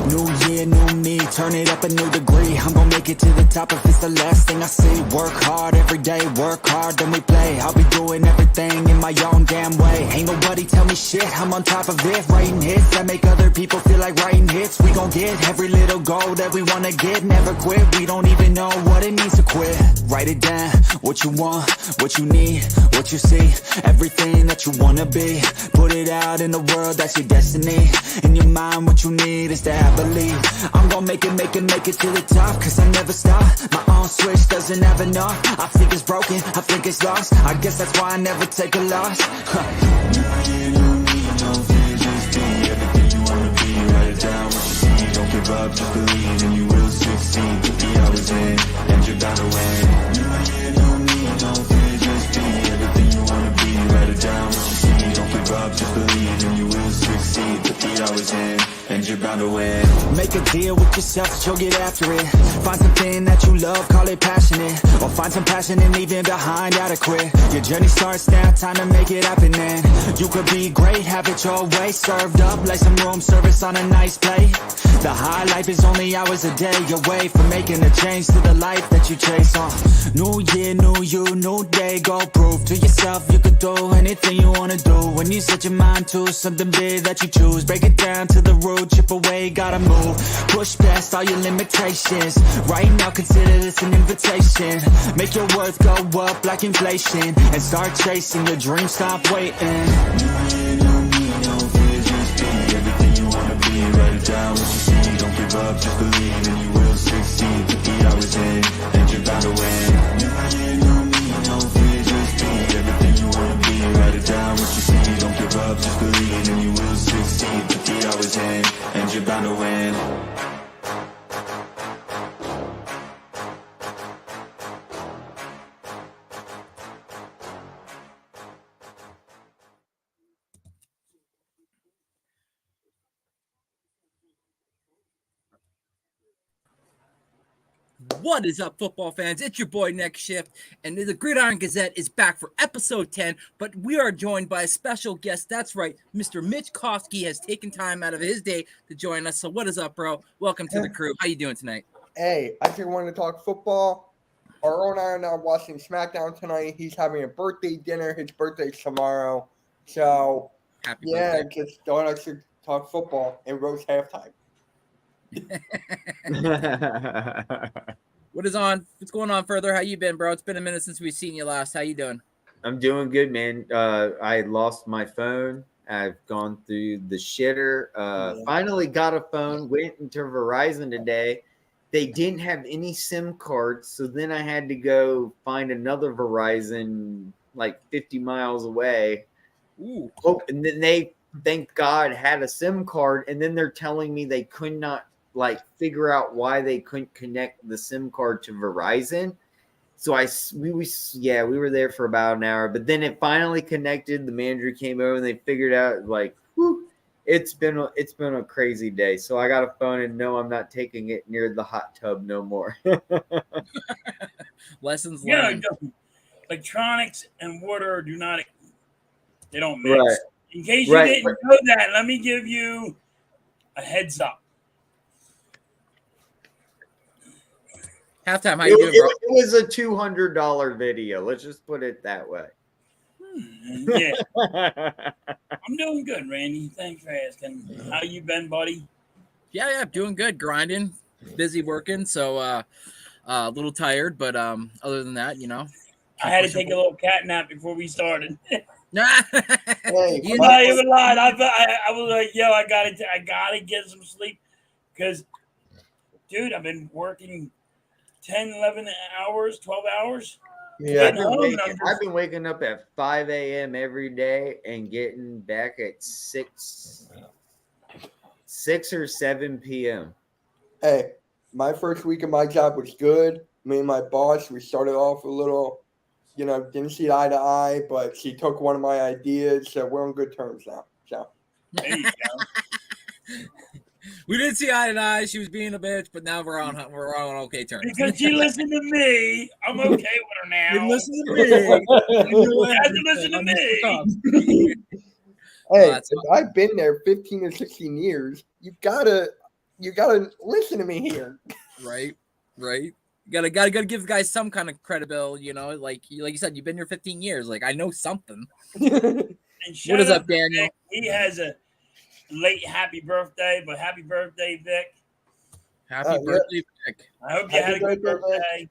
New year, new me, turn it up a new degree. I'm gonna make it to the top if it's the last thing I see. Work hard every day, work hard, then we play. I'll be doing everything in my own damn way. Ain't nobody tell me shit, I'm on top of it. Writing hits that make other people feel like writing hits. We gon' get every little goal that we wanna get. Never quit, we don't even know what it means to quit. Write it down, what you want, what you need, what you see. Everything that you wanna be. Put it out in the world, that's your destiny. In your mind, what you need is to have belief. I'm gon' make it to the top, cause I never stop. My own switch doesn't have enough. I think it's broken, I think it's lost. I guess that's why I never take a loss. New year, new me, no fear, just be everything you wanna be. Write it down, what you see. Don't give up, just believe, and you will succeed. Put the hours in, and you're bound to win. New year, new me, no fear, just be everything you wanna be. Write it down, what you see. Don't give up, just believe, and you will succeed. Put the hours in, and you're bound to win. Make a deal with yourself that you'll get after it. Find something that you love, call it passionate. Or find some passion and leave it behind, gotta quit. Your journey starts now, time to make it happen then. You could be great, have it your way. Served up like some room service on a nice plate. The high life is only hours a day away from making a change to the life that you chase on. New year, new you, new day. Go prove to yourself you could do anything you wanna do. When you set your mind to something big that you choose, break it down to the root, chip away, gotta move. Push past all your limitations. Right now consider this an invitation. Make your worth go up like inflation, and start chasing your dreams, stop waiting. New year, new me, no fear, just be everything you wanna be. Write it down, what you see. Don't give up, just believe, and you will succeed. Put the hours in, and you're bound to win. New year, new me, no fear, just be everything you wanna be. Write it down, what you see. Don't give up, just believe, and you will succeed. Put the hours in, and you're bound to win. What is up, football fans? It's your boy Next Shift, and the Gridiron Gazette is back for episode 10, but we are joined by a special guest. That's right, Mr. Mitch Kofsky has taken time out of his day to join us. So what is up, bro? Welcome to the crew. How you doing tonight? Hey, I just wanted to talk football. Our own and I are watching SmackDown tonight. He's having a birthday dinner. His birthday's tomorrow. So, Happy birthday. just thought I should talk football and roast halftime. What's going on further? How you been, bro? It's been a minute since we've seen you last. How you doing? I'm doing good, man. I lost my phone. I've gone through the shitter. Finally got a phone. Went into Verizon today. They didn't have any SIM cards, so then I had to go find another Verizon like 50 miles away. Ooh. Oh, and then they, thank God, had a SIM card, and then they're telling me they could not figure out why they couldn't connect the SIM card to Verizon. So we were there for about an hour, but then it finally connected. The manager came over and they figured out it's been a crazy day. So I got a phone and no, I'm not taking it near the hot tub no more. Lessons learned. Yeah, electronics and water they don't mix. Right. In case you didn't know that, let me give you a heads up. Halftime, how you doing, bro? It was a $200 video. Let's just put it that way. Yeah. I'm doing good, Randy. Thanks for asking. How you been, buddy? Yeah, doing good. Grinding, busy working, so a little tired, but other than that, I had to take a little cat nap before we started. Hey, I'm not even lying. I was like, yo, I gotta get some sleep because, dude, I've been working 10, 11 hours, 12 hours. Yeah. I've been waking up at 5 a.m. every day and getting back at 6 or 7 p.m. Hey, my first week of my job was good. Me and my boss, we started off a little, didn't see eye to eye, but she took one of my ideas, so we're on good terms now. So. There you go. We didn't see eye to eye. She was being a bitch, but now we're on okay terms. Because she listened to me, I'm okay with her now. You listen to me. You have to listen to me. Hey, if I've been there 15 or 16 years, you gotta you gotta listen to me here. Right. Gotta give the guys some kind of credibility, like you said, you've been here 15 years. Like, I know something. And What is up, Daniel? Vic. He has a late happy birthday, but happy birthday, Vic. Happy birthday, Vic. I hope you had a good birthday.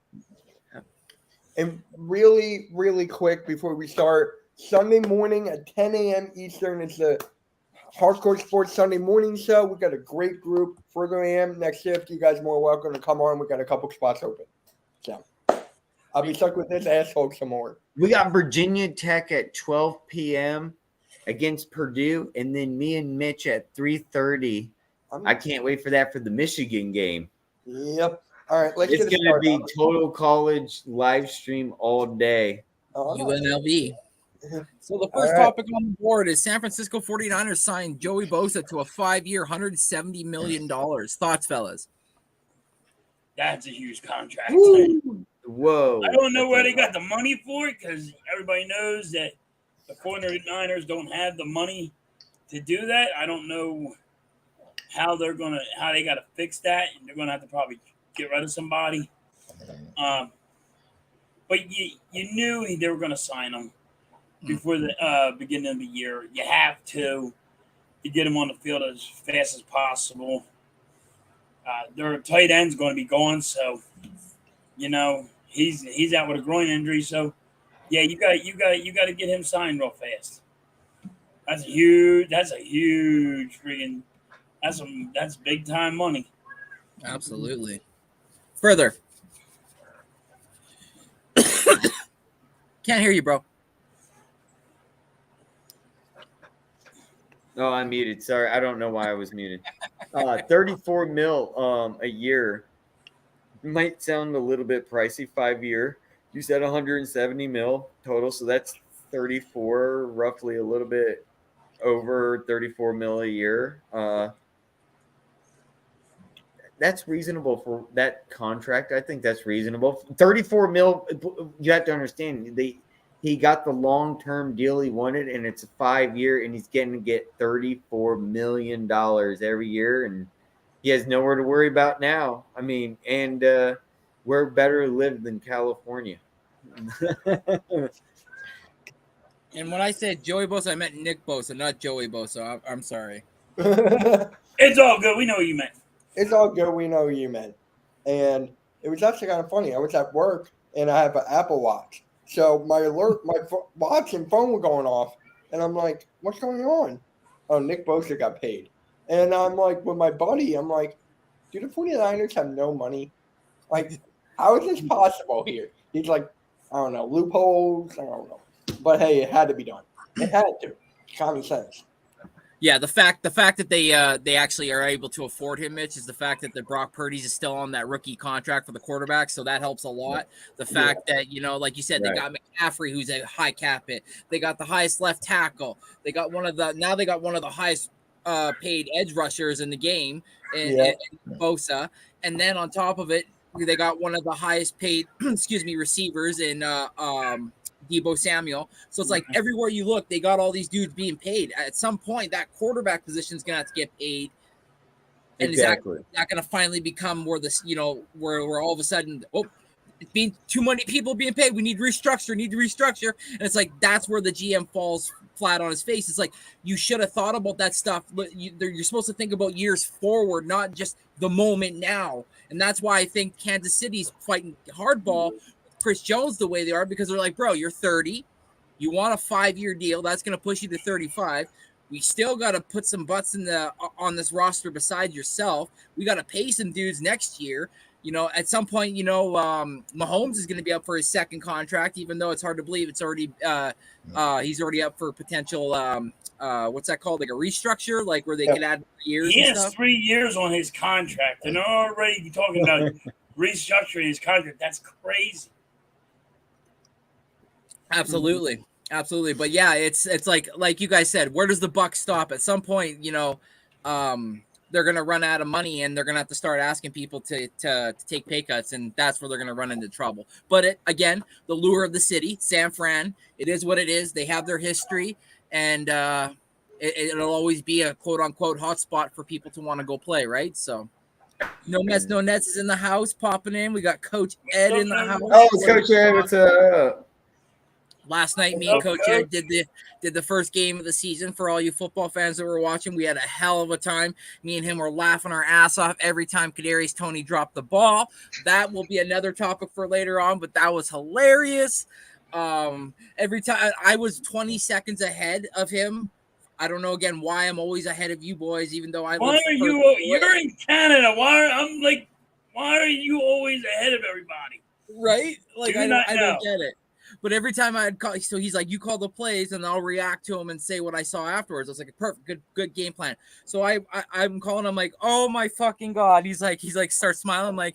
And really, really quick before we start, Sunday morning at 10 a.m. Eastern is the Hardcore Sports Sunday Morning Show. We got a great group. Further AM next shift. You guys are more welcome to come on. We got a couple spots open. So I'll be stuck with this asshole some more. We got Virginia Tech at 12 p.m. against Purdue, and then me and Mitch at 3:30. I can't wait for that for the Michigan game. Yep. All right, let's It's get going to be total college live stream all day. UNLV. So the first topic on the board is San Francisco 49ers signed Joey Bosa to a 5-year, $170 million. Thoughts, fellas? That's a huge contract. Whoa. I don't know where they got the money for it because everybody knows that the 49ers don't have the money to do that. I don't know how they got to fix that. They're going to have to probably get rid of somebody. But you knew they were going to sign them before the beginning of the year. You have to get them on the field as fast as possible. Their tight end's going to be gone, so he's out with a groin injury. So yeah, you got to get him signed real fast. That's big time money. Absolutely. Further. Can't hear you, bro. Oh, I'm muted. Sorry, I don't know why I was muted. 34 mil a year might sound a little bit pricey. 5-year. You said 170 mil total, so that's 34, roughly a little bit over 34 mil a year. That's reasonable for that contract. I think that's reasonable. 34 mil. You have to understand he got the long-term deal he wanted, and it's a 5-year, and he's getting to get $34 million every year, and he has nowhere to worry about now. I mean, and where better to live than California? And when I said Joey Bosa, I meant Nick Bosa, not Joey Bosa. I'm sorry. It's all good. We know what you meant. It's all good. We know what you meant. And it was actually kind of funny. I was at work, and I have an Apple Watch. So my watch and phone were going off, and I'm like, what's going on? Oh, Nick Bosa got paid. And I'm like, with my buddy, I'm like, do the 49ers have no money? Like, how is this possible here? He's like, I don't know, loopholes, I don't know. But hey, it had to be done. It had to. Common sense. Yeah, the fact that they actually are able to afford him, Mitch, is the fact that the Brock Purdy's is still on that rookie contract for the quarterback, so that helps a lot. The fact that, like you said, they got McCaffrey, who's a high cap hit. They got the highest left tackle. They got one of the highest paid edge rushers in the game, in Bosa. And then on top of it, they got one of the highest paid receivers in Deebo Samuel. So it's like everywhere you look, they got all these dudes being paid. At some point, that quarterback position is going to have to get paid. And exactly. Is that not going to finally become where this, where all of a sudden, it's being too many people being paid. We need to restructure. And it's like, that's where the GM falls flat on his face. It's like, you should have thought about that stuff. You're supposed to think about years forward, not just the moment now. And that's why I think Kansas City's fighting hardball Chris Jones the way they are, because they're like, bro, you're 30. You want a 5-year deal. That's going to push you to 35. We still got to put some butts on this roster besides yourself. We got to pay some dudes next year. At some point, Mahomes is going to be up for his second contract, even though it's hard to believe it's already he's already up for potential what's that called? Like a restructure, like where they could add years. He has 3 years on his contract, and they're already talking about restructuring his contract. That's crazy. Absolutely. But yeah, it's like you guys said, where does the buck stop? At some point, they're going to run out of money, and they're going to have to start asking people to take pay cuts, and that's where they're going to run into trouble. But again, the lure of the city, San Fran, it is what it is. They have their history, and it'll always be a quote unquote hotspot for people to want to go play, right? So no mess, no nets is in the house popping in. We got Coach Ed in the house. Oh, Coach Ed, what's up? Last night, me and Coach Ed did the first game of the season for all you football fans that were watching. We had a hell of a time. Me and him were laughing our ass off every time Kadarius Toney dropped the ball. That will be another topic for later on, but that was hilarious. Every time I was 20 seconds ahead of him. I don't know again why I'm always ahead of you boys, even though I. Why are you? You're in Canada. Why are you always ahead of everybody? Right? Like I don't get it. But every time I'd call, so he's like, "You call the plays, and I'll react to him and say what I saw afterwards." I was like, "Perfect, good game plan." So I'm calling him like, "Oh my fucking god!" He's like, starts smiling. I'm like,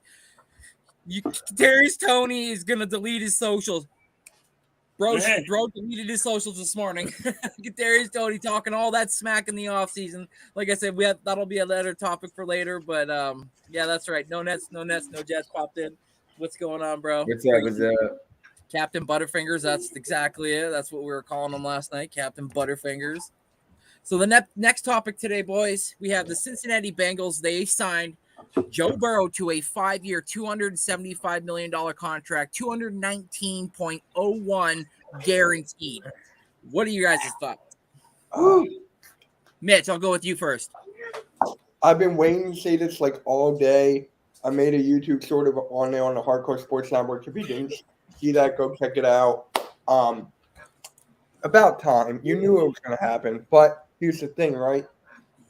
Darius Toney is gonna delete his socials. Bro deleted his socials this morning. Get Darius Toney talking all that smack in the offseason. Like I said, that'll be another topic for later. But yeah, that's right. No nets, no Jets popped in. What's going on, bro? What's up? Captain Butterfingers. That's exactly it. That's what we were calling him last night, Captain Butterfingers. So the next topic today, boys, we have the Cincinnati Bengals. They signed Joe Burrow to a 5-year, $275 million contract, 219.01 guaranteed. What are you guys' thoughts? Mitch, I'll go with you first. I've been waiting to say this like all day. I made a YouTube sort of on there on the Hardcore Sports Network. If you didn't see that, go check it out. About time. You knew it was going to happen. But here's the thing, right?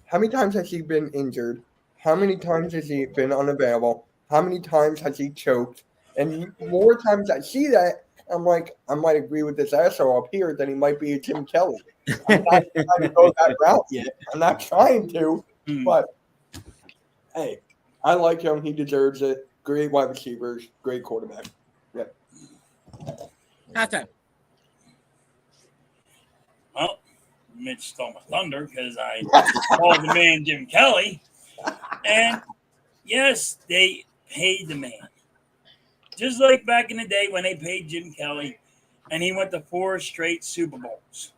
How many times has he been injured? How many times has he been unavailable? How many times has he choked? And more times I see that, I'm like, I might agree with this asshole up here that he might be a Jim Kelly. I'm not trying to go that route yet. I'm not trying to. But, hey, I like him. He deserves it. Great wide receivers. Great quarterback. Yeah. Halftime. Well, Mitch stole my thunder because I called the man Jim Kelly. And, yes, they paid the man. Just like back in the day when they paid Jim Kelly and he went to 4 straight Super Bowls.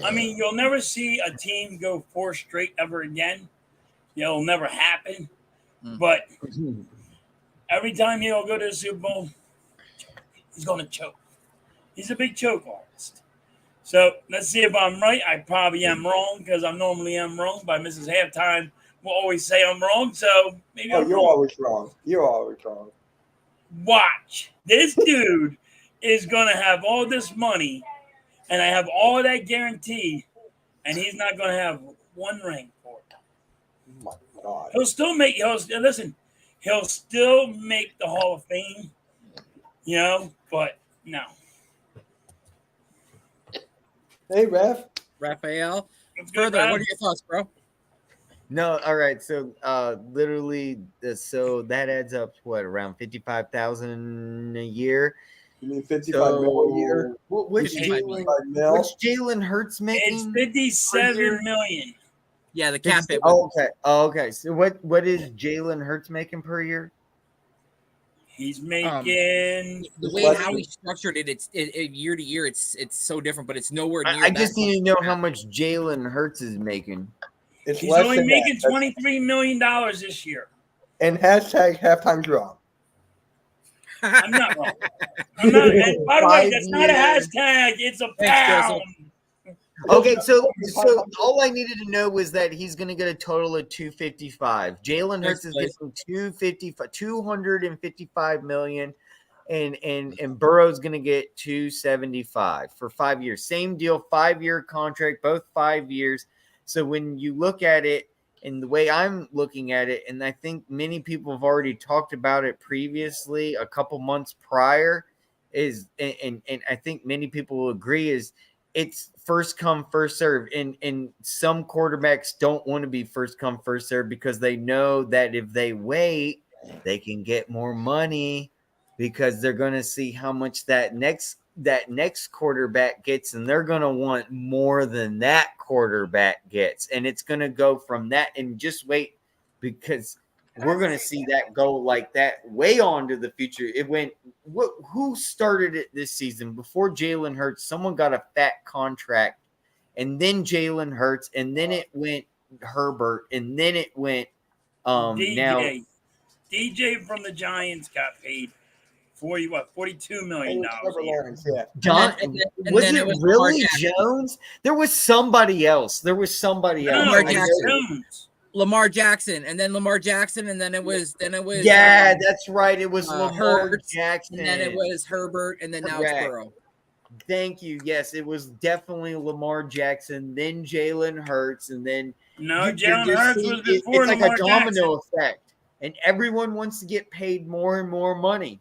I mean, you'll never see a team go 4 straight ever again. It'll never happen. But every time he'll go to the Super Bowl, he's going to choke. He's a big choke artist. So let's see if I'm right. I probably am wrong because I normally am wrong. By Mrs. Halftime will always say I'm wrong. So maybe I'm you're wrong. always wrong. You're always wrong. Watch. This dude is going to have all this money, and I have all of that guarantee, and he's not going to have one ring for it. Oh my God. He'll still make the Hall of Fame, but no. Hey, Ref. Raphael. Good, Further, what are your thoughts, bro? No, all right. So, literally, so that adds up to what, around $55,000 a year. You mean 55 mil a year? What's 55 Jalen Hurts making? It's $57 million. Yeah, the cap hit. Okay. So what is Jalen Hurts making per year? He's making the way how he structured it. It's year to year. It's so different, but it's nowhere near. I just need to know how much Jalen Hurts is making. He's only making $23 million this year. And hashtag halftime draw. I'm not wrong. I'm not. And by the way, that's not a hashtag. It's a pound. Okay, so all I needed to know was that he's going to get a total of 255. Jalen Hurts is getting 255 million, and Burrow's going to get 275 for 5 years. Same deal, 5-year contract, both 5 years. So when you look at it, and the way I'm looking at it, and I think many people have already talked about it previously, a couple months prior, is and I think many people will agree is it's first come, first serve. And some quarterbacks don't want to be first come, first serve because they know that if they wait, they can get more money because they're going to see how much that next quarterback gets, and they're going to want more than that quarterback gets. And it's going to go from that, and just wait, because we're going to see that go like that way on to the future. It went, who started it this season before Jalen Hurts? Someone got a fat contract and then Jalen Hurts, and then it went Herbert, and then it went now DJ from the Giants got paid $42 million Trevor a year. Lawrence, yeah. John, and was then it it was really Lamar Jackson. Jones? There was somebody else. No, Lamar it was Jackson. Jones. Lamar Jackson, and then Lamar Jackson, and then it was Yeah, that's right. It was Lamar Hurts, Jackson, and then it was Herbert, and then now it's Correct. Burrow. Thank you. Yes, it was definitely Lamar Jackson, then Jalen Hurts, and then No, you Jalen just Hurts see was before it's like Lamar a domino Jackson. effect, and everyone wants to get paid more and more money.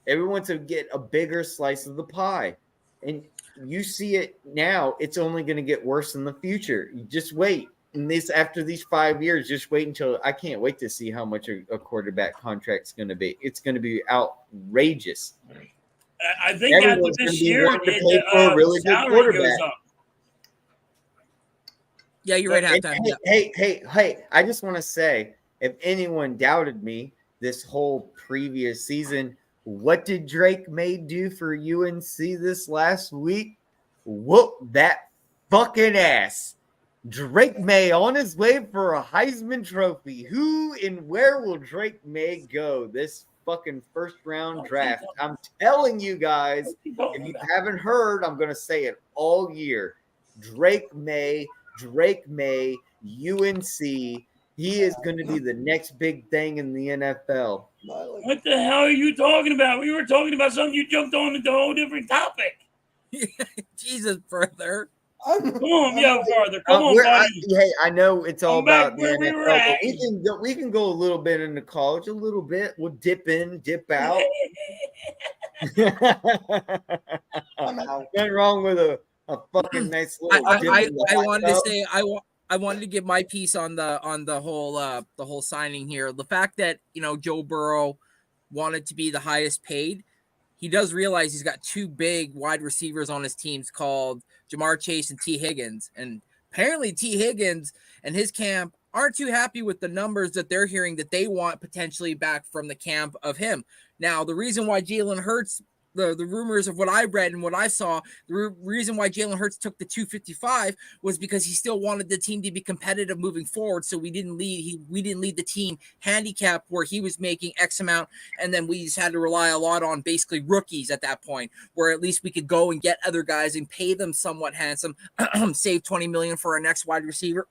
Everyone wants to get a bigger slice of the pie, and you see it now. It's only going to get worse in the future. You just wait. And after these 5 years, just wait until I can't wait to see how much a quarterback contract's going to be. It's going to be outrageous. I think after Everyone's going to this be year, wanting to pay for a really good salary quarterback. goes up. Yeah, you're right. And Halftime. hey! I just want to say, if anyone doubted me this whole previous season, what did Drake May do for UNC this last week? Whoop that fucking ass! Drake May on his way for a Heisman Trophy. Who and where will Drake May go this fucking first round draft? I'm telling you guys, if you haven't heard, I'm going to say it all year. Drake May, UNC. He is going to be the next big thing in the NFL. What the hell are you talking about? We were talking about something. You jumped on into a whole different topic. Jesus, brother. Come on, farther. Come on, buddy. I know it's all I'm back about the where we were NFL, at. we can go a little bit into college, a little bit. We'll dip in, dip out. Nothing wrong with a fucking nice little dip in the I hot wanted tub. to say I wanted to give my piece on the whole signing here. The fact that Joe Burrow wanted to be the highest paid. He does realize he's got two big wide receivers on his teams called Jamar Chase and T. Higgins. And apparently T. Higgins and his camp aren't too happy with the numbers that they're hearing that they want potentially back from the camp of him. Now, the reason why Jalen Hurts, the rumors of what I read and what I saw, the reason why Jalen Hurts took the 255 was because he still wanted the team to be competitive moving forward. So we didn't lead the team handicap where he was making X amount, and then we just had to rely a lot on basically rookies at that point, where at least we could go and get other guys and pay them somewhat handsome, save $20 million for our next wide receiver.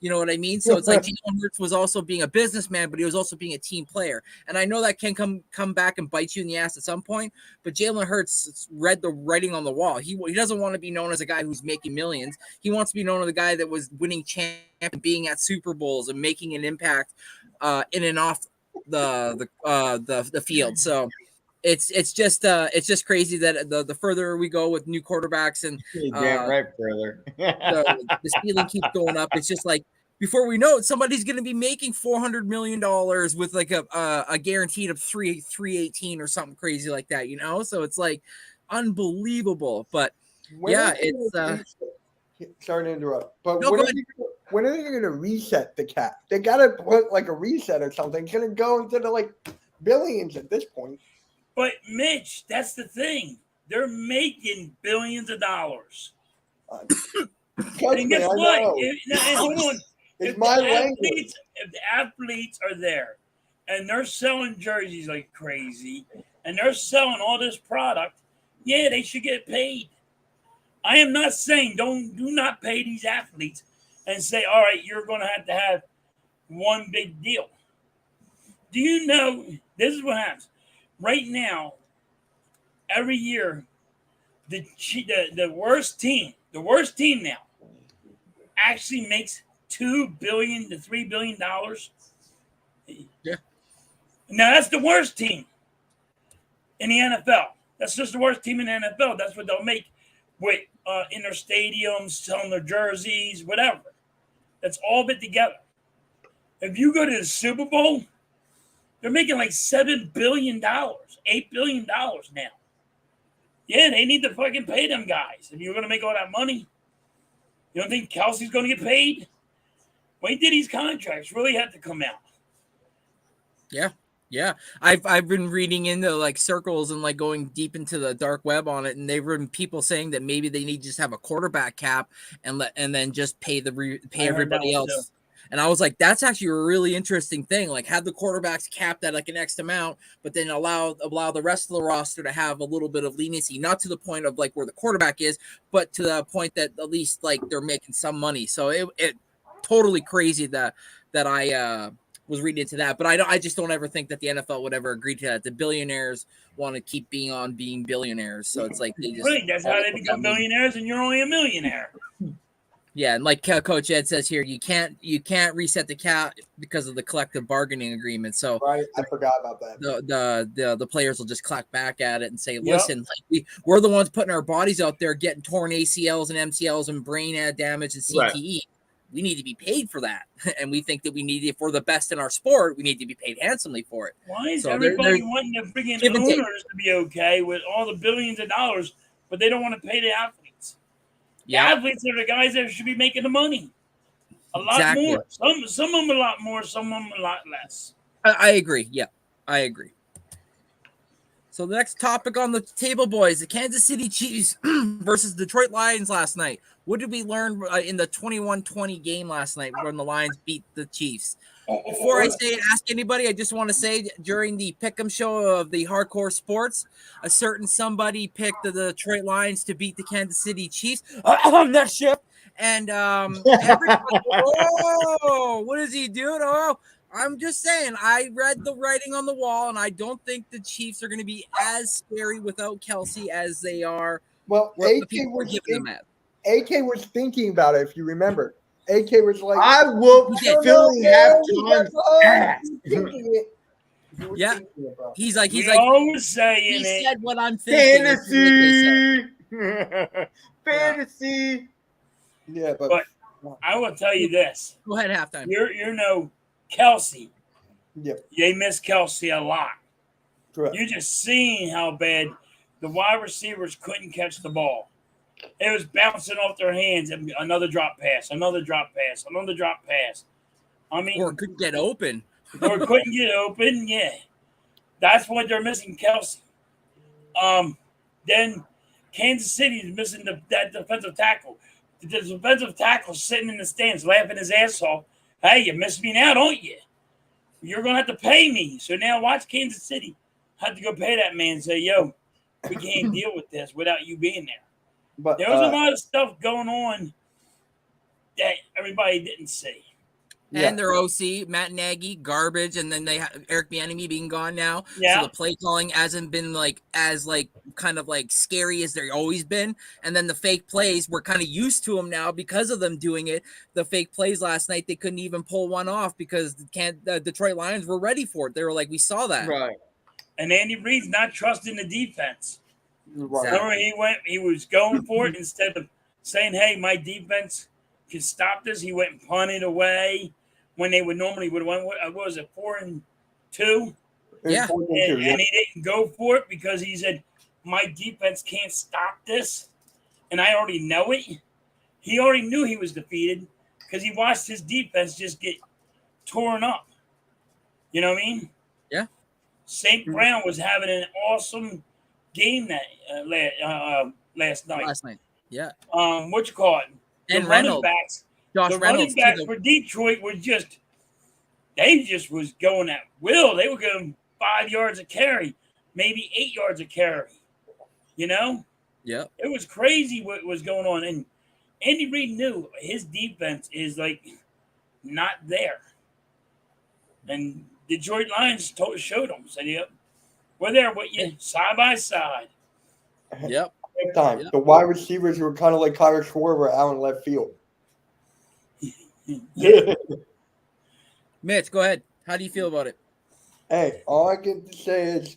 You know what I mean? So it's like Jalen Hurts was also being a businessman, but he was also being a team player. And I know that can come back and bite you in the ass at some point, but Jalen Hurts read the writing on the wall. He doesn't want to be known as a guy who's making millions. He wants to be known as a guy that was winning champ and being at Super Bowls and making an impact in and off the field. So it's just crazy that the further we go with new quarterbacks and damn right, brother. the ceiling keeps going up. It's just like before we know it, somebody's going to be making $400 million with like a guaranteed of 318 or something crazy like that, So it's like unbelievable. But it's sorry to interrupt, but no, when are they going to reset the cap? They got to put like a reset or something. It's going to go into the like billions at this point. But Mitch, that's the thing. They're making billions of dollars. And guess what? Hold on. It's my language. If the athletes are there and they're selling jerseys like crazy and they're selling all this product, yeah, they should get paid. I am not saying do not pay these athletes and say, all right, you're going to have one big deal. Do you know, this is what happens. Right now, every year, the worst team now actually makes $2 billion to $3 billion. Yeah. Now that's the worst team in the NFL. That's just the worst team in the NFL. That's what they'll make with in their stadiums, selling their jerseys, whatever. That's all of it together. If you go to the Super Bowl, they're making like $7 billion, $8 billion now. Yeah, they need to fucking pay them guys. If you're going to make all that money, you don't think Kelsey's going to get paid? Wait till these contracts really have to come out. Yeah. Yeah, I've been reading into like circles and like going deep into the dark web on it, and they've been people saying that maybe they need to just have a quarterback cap and then just pay I heard that everybody one, too. else. And I was like, that's actually a really interesting thing. Like, have the quarterbacks capped at like an X amount, but then allow the rest of the roster to have a little bit of leniency, not to the point of like where the quarterback is, but to the point that at least like they're making some money. So it totally crazy that I was reading into that, but I just don't ever think that the NFL would ever agree to that. The billionaires want to keep being billionaires, so it's like they just Right, that's how they become billionaires, and you're only a millionaire. Yeah, and like Coach Ed says here, you can't reset the cap because of the collective bargaining agreement. So Right, I forgot about that. the players will just clack back at it and say, Yep. listen, like we're the ones putting our bodies out there, getting torn ACLs and MCLs and brain damage and CTE. Right. We need to be paid for that, and we think that we need, if we're the best in our sport, we need to be paid handsomely for it. Why is So everybody wanting the freaking give and take. owners to be okay with all the billions of dollars, but they don't want to pay the athletes? Yeah, The athletes are the guys that should be making the money. A lot Exactly. more. Some of them a lot more, some of them a lot less. I agree. Yeah, I agree. So the next topic on the table, boys, the Kansas City Chiefs versus Detroit Lions last night. What did we learn in the 21-20 game last night when the Lions beat the Chiefs? Before I ask anybody, I just want to say during the pick'em show of the Hardcore Sports, a certain somebody picked the Detroit Lions to beat the Kansas City Chiefs on that shift. And everybody, oh, what is he doing? Oh, I'm just saying, I read the writing on the wall, and I don't think the Chiefs are going to be as scary without Kelsey as they are. Well, What the people are giving them at. AK was thinking about it, if you remember. AK was like, I whooped He did. Philly half time. Yeah. He's like, We always saying he it. said what I'm thinking. Fantasy. Fantasy. Yeah, but I will tell you this. Go ahead, halftime. You're no Kelsey. Yep. They miss Kelsey a lot. Correct. You're just seeing how bad the wide receivers couldn't catch the ball. It was bouncing off their hands. And another drop pass, another drop pass, another drop pass. I mean, Or couldn't get open. or couldn't get open. Yeah, that's what they're missing, Kelsey. Then Kansas City is missing that defensive tackle. The defensive tackle sitting in the stands laughing his ass off. Hey, you missed me now, don't you? You're gonna have to pay me. So now watch Kansas City have to go pay that man and say, "Yo, we can't deal with this without you being there." But There was a lot of stuff going on that everybody didn't see. And their OC, Matt Nagy, garbage, and then they have Eric Bieniemy being gone now. Yeah. So the play calling hasn't been as kind of scary as they've always been. And then the fake plays, we're kind of used to them now because of them doing it. The fake plays last night, they couldn't even pull one off because the Detroit Lions were ready for it. They were like, we saw that. Right. And Andy Reid's not trusting the defense. Right. So he was going for it instead of saying, "Hey, my defense can stop this." He went and punted away when they would normally would have won. What was it, 4-2? Yeah. And he didn't go for it because he said, "My defense can't stop this," and I already know it. He already knew he was defeated because he watched his defense just get torn up. You know what I mean? Yeah. St. Brown was having an awesome game that last night. Yeah. What you call it? And The Reynolds. Josh running Reynolds. backs for Detroit were they just was going at will. They were going 5 yards a carry, maybe 8 yards a carry. You know? Yeah. It was crazy what was going on. And Andy Reid knew his defense is not there. And Detroit Lions showed them. Said, "Yep, we're there with you, side by side." Yep. Time. Yep. The wide receivers were kind of like Kyle Schwarber out in left field. Mitch, go ahead. How do you feel about it? Hey, all I get to say is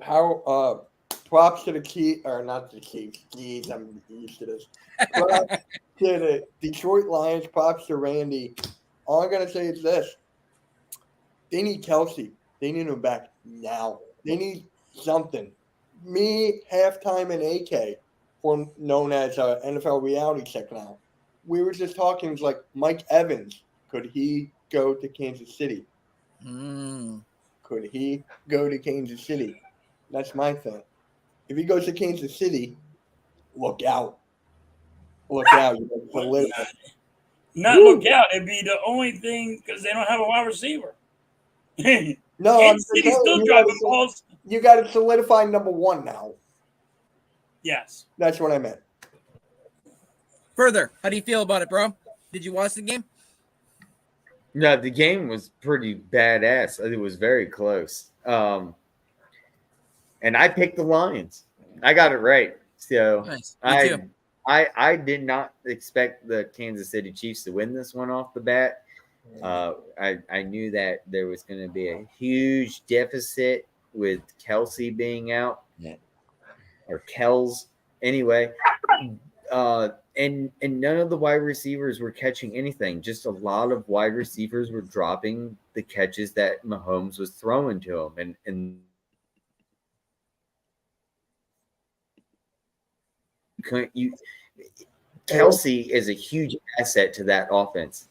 how props to the Chiefs, or not the Chiefs. Jeez, I'm used to this. Props to the Detroit Lions. Props to Randy. All I'm gonna say is this: they need Kelsey. They need him back now. They need something. Me, halftime, and AK, known as NFL Reality Check now. We were just talking. It's like Mike Evans. Could he go to Kansas City? could he go to Kansas City? That's my thing. If he goes to Kansas City, look out. Look out. You better solidify. Not look out. It'd be the only thing because they don't have a wide receiver. No, Kansas City's still dropping balls. You got to solidify number one now. Yes. That's what I meant. Further, how do you feel about it, bro? Did you watch the game? No, the game was pretty badass. It was very close. And I picked the Lions. I got it right. So Nice. Me too. I did not expect the Kansas City Chiefs to win this one off the bat. I knew that there was going to be a huge deficit with Kelsey being out, or Kells. Anyway, and none of the wide receivers were catching anything. Just a lot of wide receivers were dropping the catches that Mahomes was throwing to them, and Kelsey is a huge asset to that offense.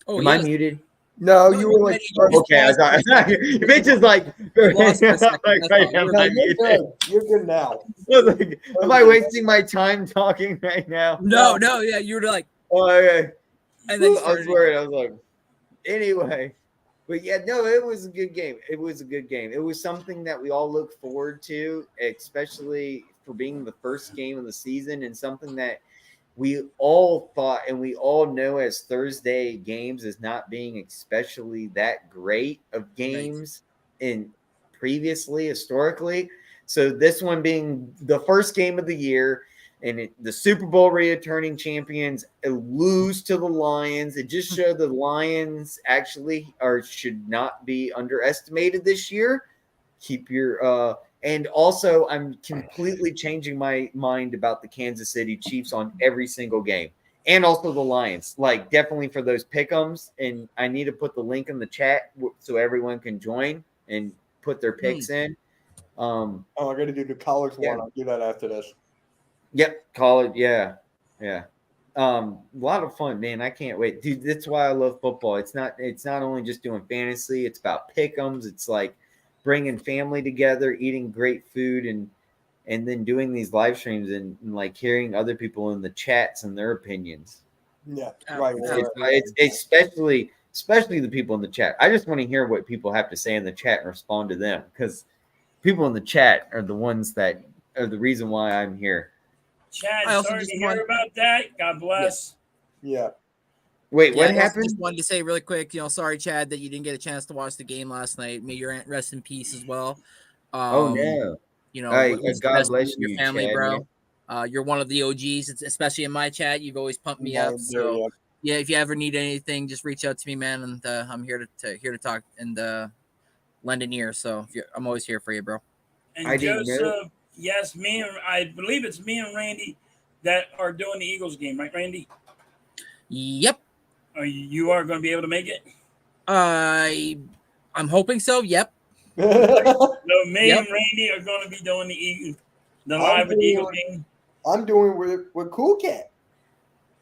Oh, Am I muted? No, you were like, okay. I thought Mitch is like, Lost for a second, that's all. no, you're good. You're good now. Am I wasting my time talking right now? No, yeah, you were like, Oh, okay. and then I was worried. I was like, anyway. But yeah, no, it was a good game. It was a good game. It was something that we all look forward to, especially for being the first game of the season, and something that we all thought and we all know as Thursday games as not being especially that great of games in previously, historically. So this one being the first game of the year, and the Super Bowl returning champions lose to the Lions. It just showed the Lions actually should not be underestimated this year. Keep your and also I'm completely changing my mind about the Kansas City Chiefs on every single game, and also the Lions. Like, definitely for those pick'ems, and I need to put the link in the chat so everyone can join and put their picks in. I got to do the college one. I'll do that after this. Yep, college. Yeah. A lot of fun, man. I can't wait, dude. That's why I love football. It's not only just doing fantasy. It's about pick'ems. It's like bringing family together, eating great food, and then doing these live streams and like hearing other people in the chats and their opinions. Yeah, right. It's especially the people in the chat. I just want to hear what people have to say in the chat and respond to them, because people in the chat are the ones that are the reason why I'm here. Chad, sorry to hear about that. God bless. Yeah. Wait, what happened? Just wanted to say really quick, sorry, Chad, that you didn't get a chance to watch the game last night. May your aunt rest in peace as well. Oh no. God bless you, your family, Chad, bro. You're one of the OGs, especially in my chat. You've always pumped me up. So yeah, if you ever need anything, just reach out to me, man, and I'm here to talk and lend an ear. So I'm always here for you, bro. And Joseph, yes, I believe it's me and Randy that are doing the Eagles game, right, Randy? Yep. You are going to be able to make it? I'm hoping so. Yep. So me and Randy are going to be doing the live Eagle game. I'm doing with Cool Cat.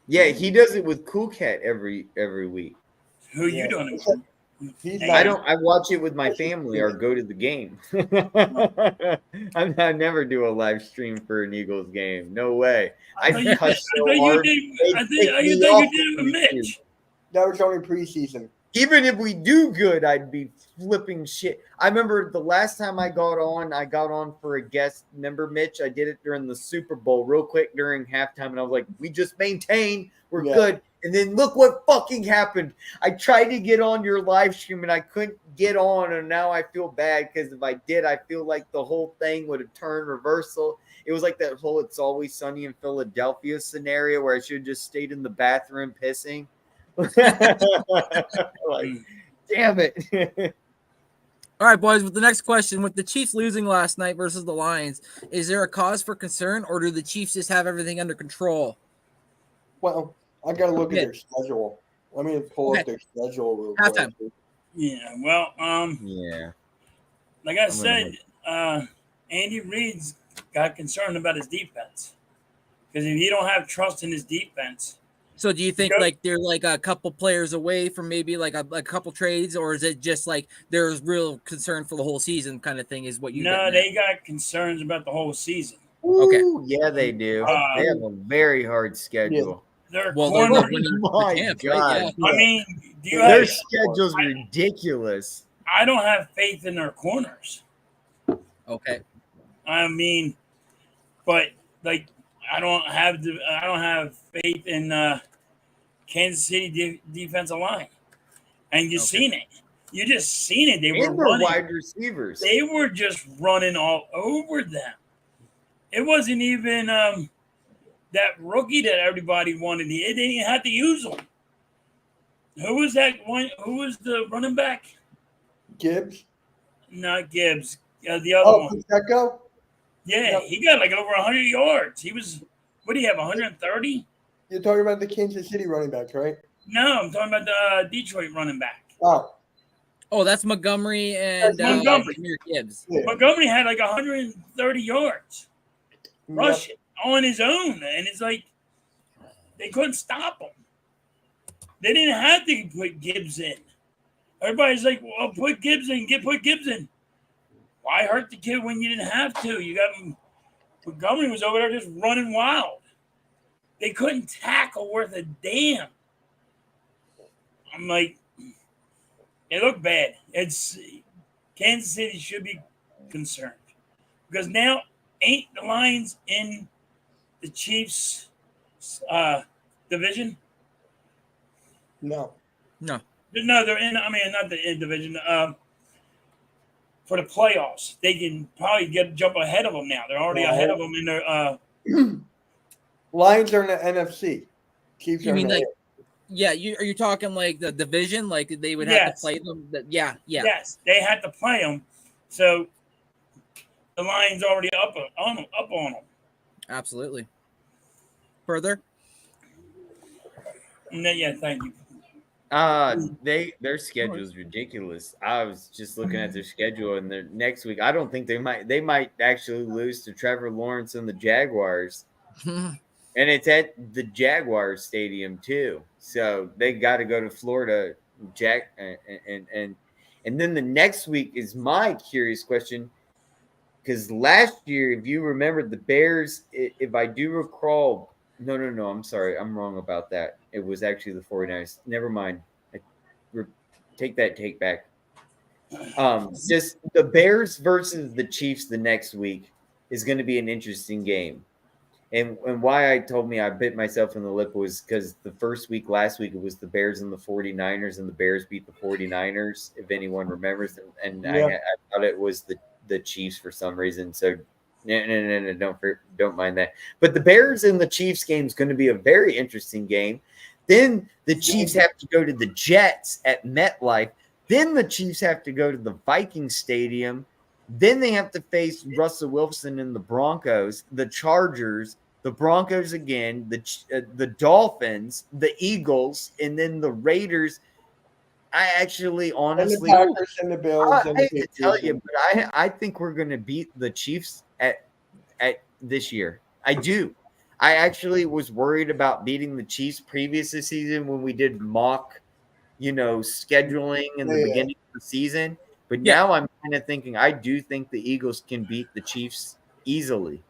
Yeah, he does it with Cool Cat every week. Who are you doing it with? I watch it with my family or go to the game. I never do a live stream for an Eagles game. No way. I think you did it with Mitch. That was only preseason. Even if we do good, I'd be flipping shit. I remember the last time I got on for a guest. Remember, Mitch? I did it during the Super Bowl real quick during halftime, and I was like, we just maintain. We're good. And then look what fucking happened. I tried to get on your live stream, and I couldn't get on, and now I feel bad because if I did, I feel like the whole thing would have turned reversal. It was like that whole It's Always Sunny in Philadelphia scenario where I should have just stayed in the bathroom pissing. Like, damn it. All right, boys, with the next question, with the Chiefs losing last night versus the Lions, is there a cause for concern, or do the Chiefs just have everything under control? Well, I got to look at their schedule. Let me pull up their schedule real quick. Yeah, well, like I said, Andy Reid's got concerned about his defense. Because if you don't have trust in his defense, So do you think Yep. like they're like a couple players away from maybe like a couple trades, or is it just like there's real concern for the whole season kind of thing? Is what you? No, they got concerns about the whole season. Okay. Ooh, yeah, they do. They have a very hard schedule. Their Well, they're corner. not winning the My champs, God. right? Yeah. I mean, do you Their have? schedule's ridiculous. I don't have faith in their corners. Okay. I mean, but like I don't have faith in Kansas City defensive line, and you've seen it. You just seen it. They were And their running. wide receivers. They were just running all over them. It wasn't even that rookie that everybody wanted. They didn't even have to use him. Who was that one? Who was the running back? Gibbs. Not Gibbs. The other one. Pacheco? Yeah, Yep. he got like over 100 yards. He was, what do you have, 130? You're talking about the Kansas City running backs, right? No, I'm talking about the Detroit running back. Oh, that's Montgomery and That's Montgomery. Jahmyr Gibbs. yeah. Montgomery had like 130 yards rushing on his own, and it's like they couldn't stop him. They didn't have to put Gibbs in. Everybody's like, well, put Gibbs in, put Gibbs in. Why hurt the kid when you didn't have to? You got Montgomery was over there just running wild. They couldn't tackle worth a damn. I'm like, it looked bad. It's Kansas City should be concerned because now ain't the Lions in the Chiefs division? No. No. No, they're in. I mean, not the in division. For the playoffs, they can probably jump ahead of them now. They're already ahead of them in their. Lions are in the NFC. Chiefs You are mean in the like? Yeah, are you talking like the division? Like they would have Yes. to play them? Yeah. Yes, they had to play them, so the Lions already up on them. Absolutely. Further. And then, yeah, thank you. Their schedule is ridiculous. I was just looking at their schedule, and their next week, I don't think they might actually lose to Trevor Lawrence and the Jaguars, and it's at the Jaguars Stadium too. So they got to go to Florida, and then the next week is my curious question, because last year, if you remember, the Bears, if I do recall. No, I'm sorry. I'm wrong about that. It was actually the 49ers. Never mind. Take that take back. Just the Bears versus the Chiefs the next week is going to be an interesting game. And why I told me I bit myself in the lip was because the first week, last week, it was the Bears and the 49ers, and the Bears beat the 49ers, if anyone remembers. And I thought it was the Chiefs for some reason. So no, don't mind that. But the Bears and the Chiefs game is going to be a very interesting game. Then the Chiefs have to go to the Jets at MetLife. Then the Chiefs have to go to the Vikings Stadium. Then they have to face Russell Wilson and the Broncos, the Chargers, the Broncos again, the Dolphins, the Eagles, and then the Raiders. I actually, honestly, and the Packers and the Bills. I hate to tell you, but I think we're going to beat the Chiefs at this year. I do. I actually was worried about beating the Chiefs previous this season when we did mock, scheduling in the beginning of the season. But now I'm kind of thinking I do think the Eagles can beat the Chiefs easily.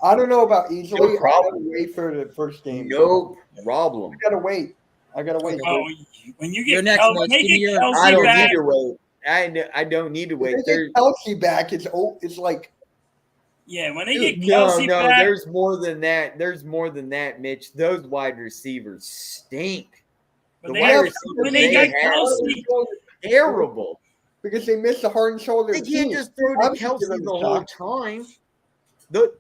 I don't know about easily. No problem. I gotta wait for the first game. No problem. I gotta wait. Oh, when you Your get next Kelsey, one, they give me get your- Kelsey I don't back. need to wait. I don't need to wait. If they get Kelsey back, it's like Yeah, when they get Kelsey no, back, there's more than that. There's more than that, Mitch. Those wide receivers stink. but The they wide have, receivers when they got have Kelsey, terrible. because they missed the heart and soul of They their can't team. just throw to I'm Kelsey giving the him a whole shot. time.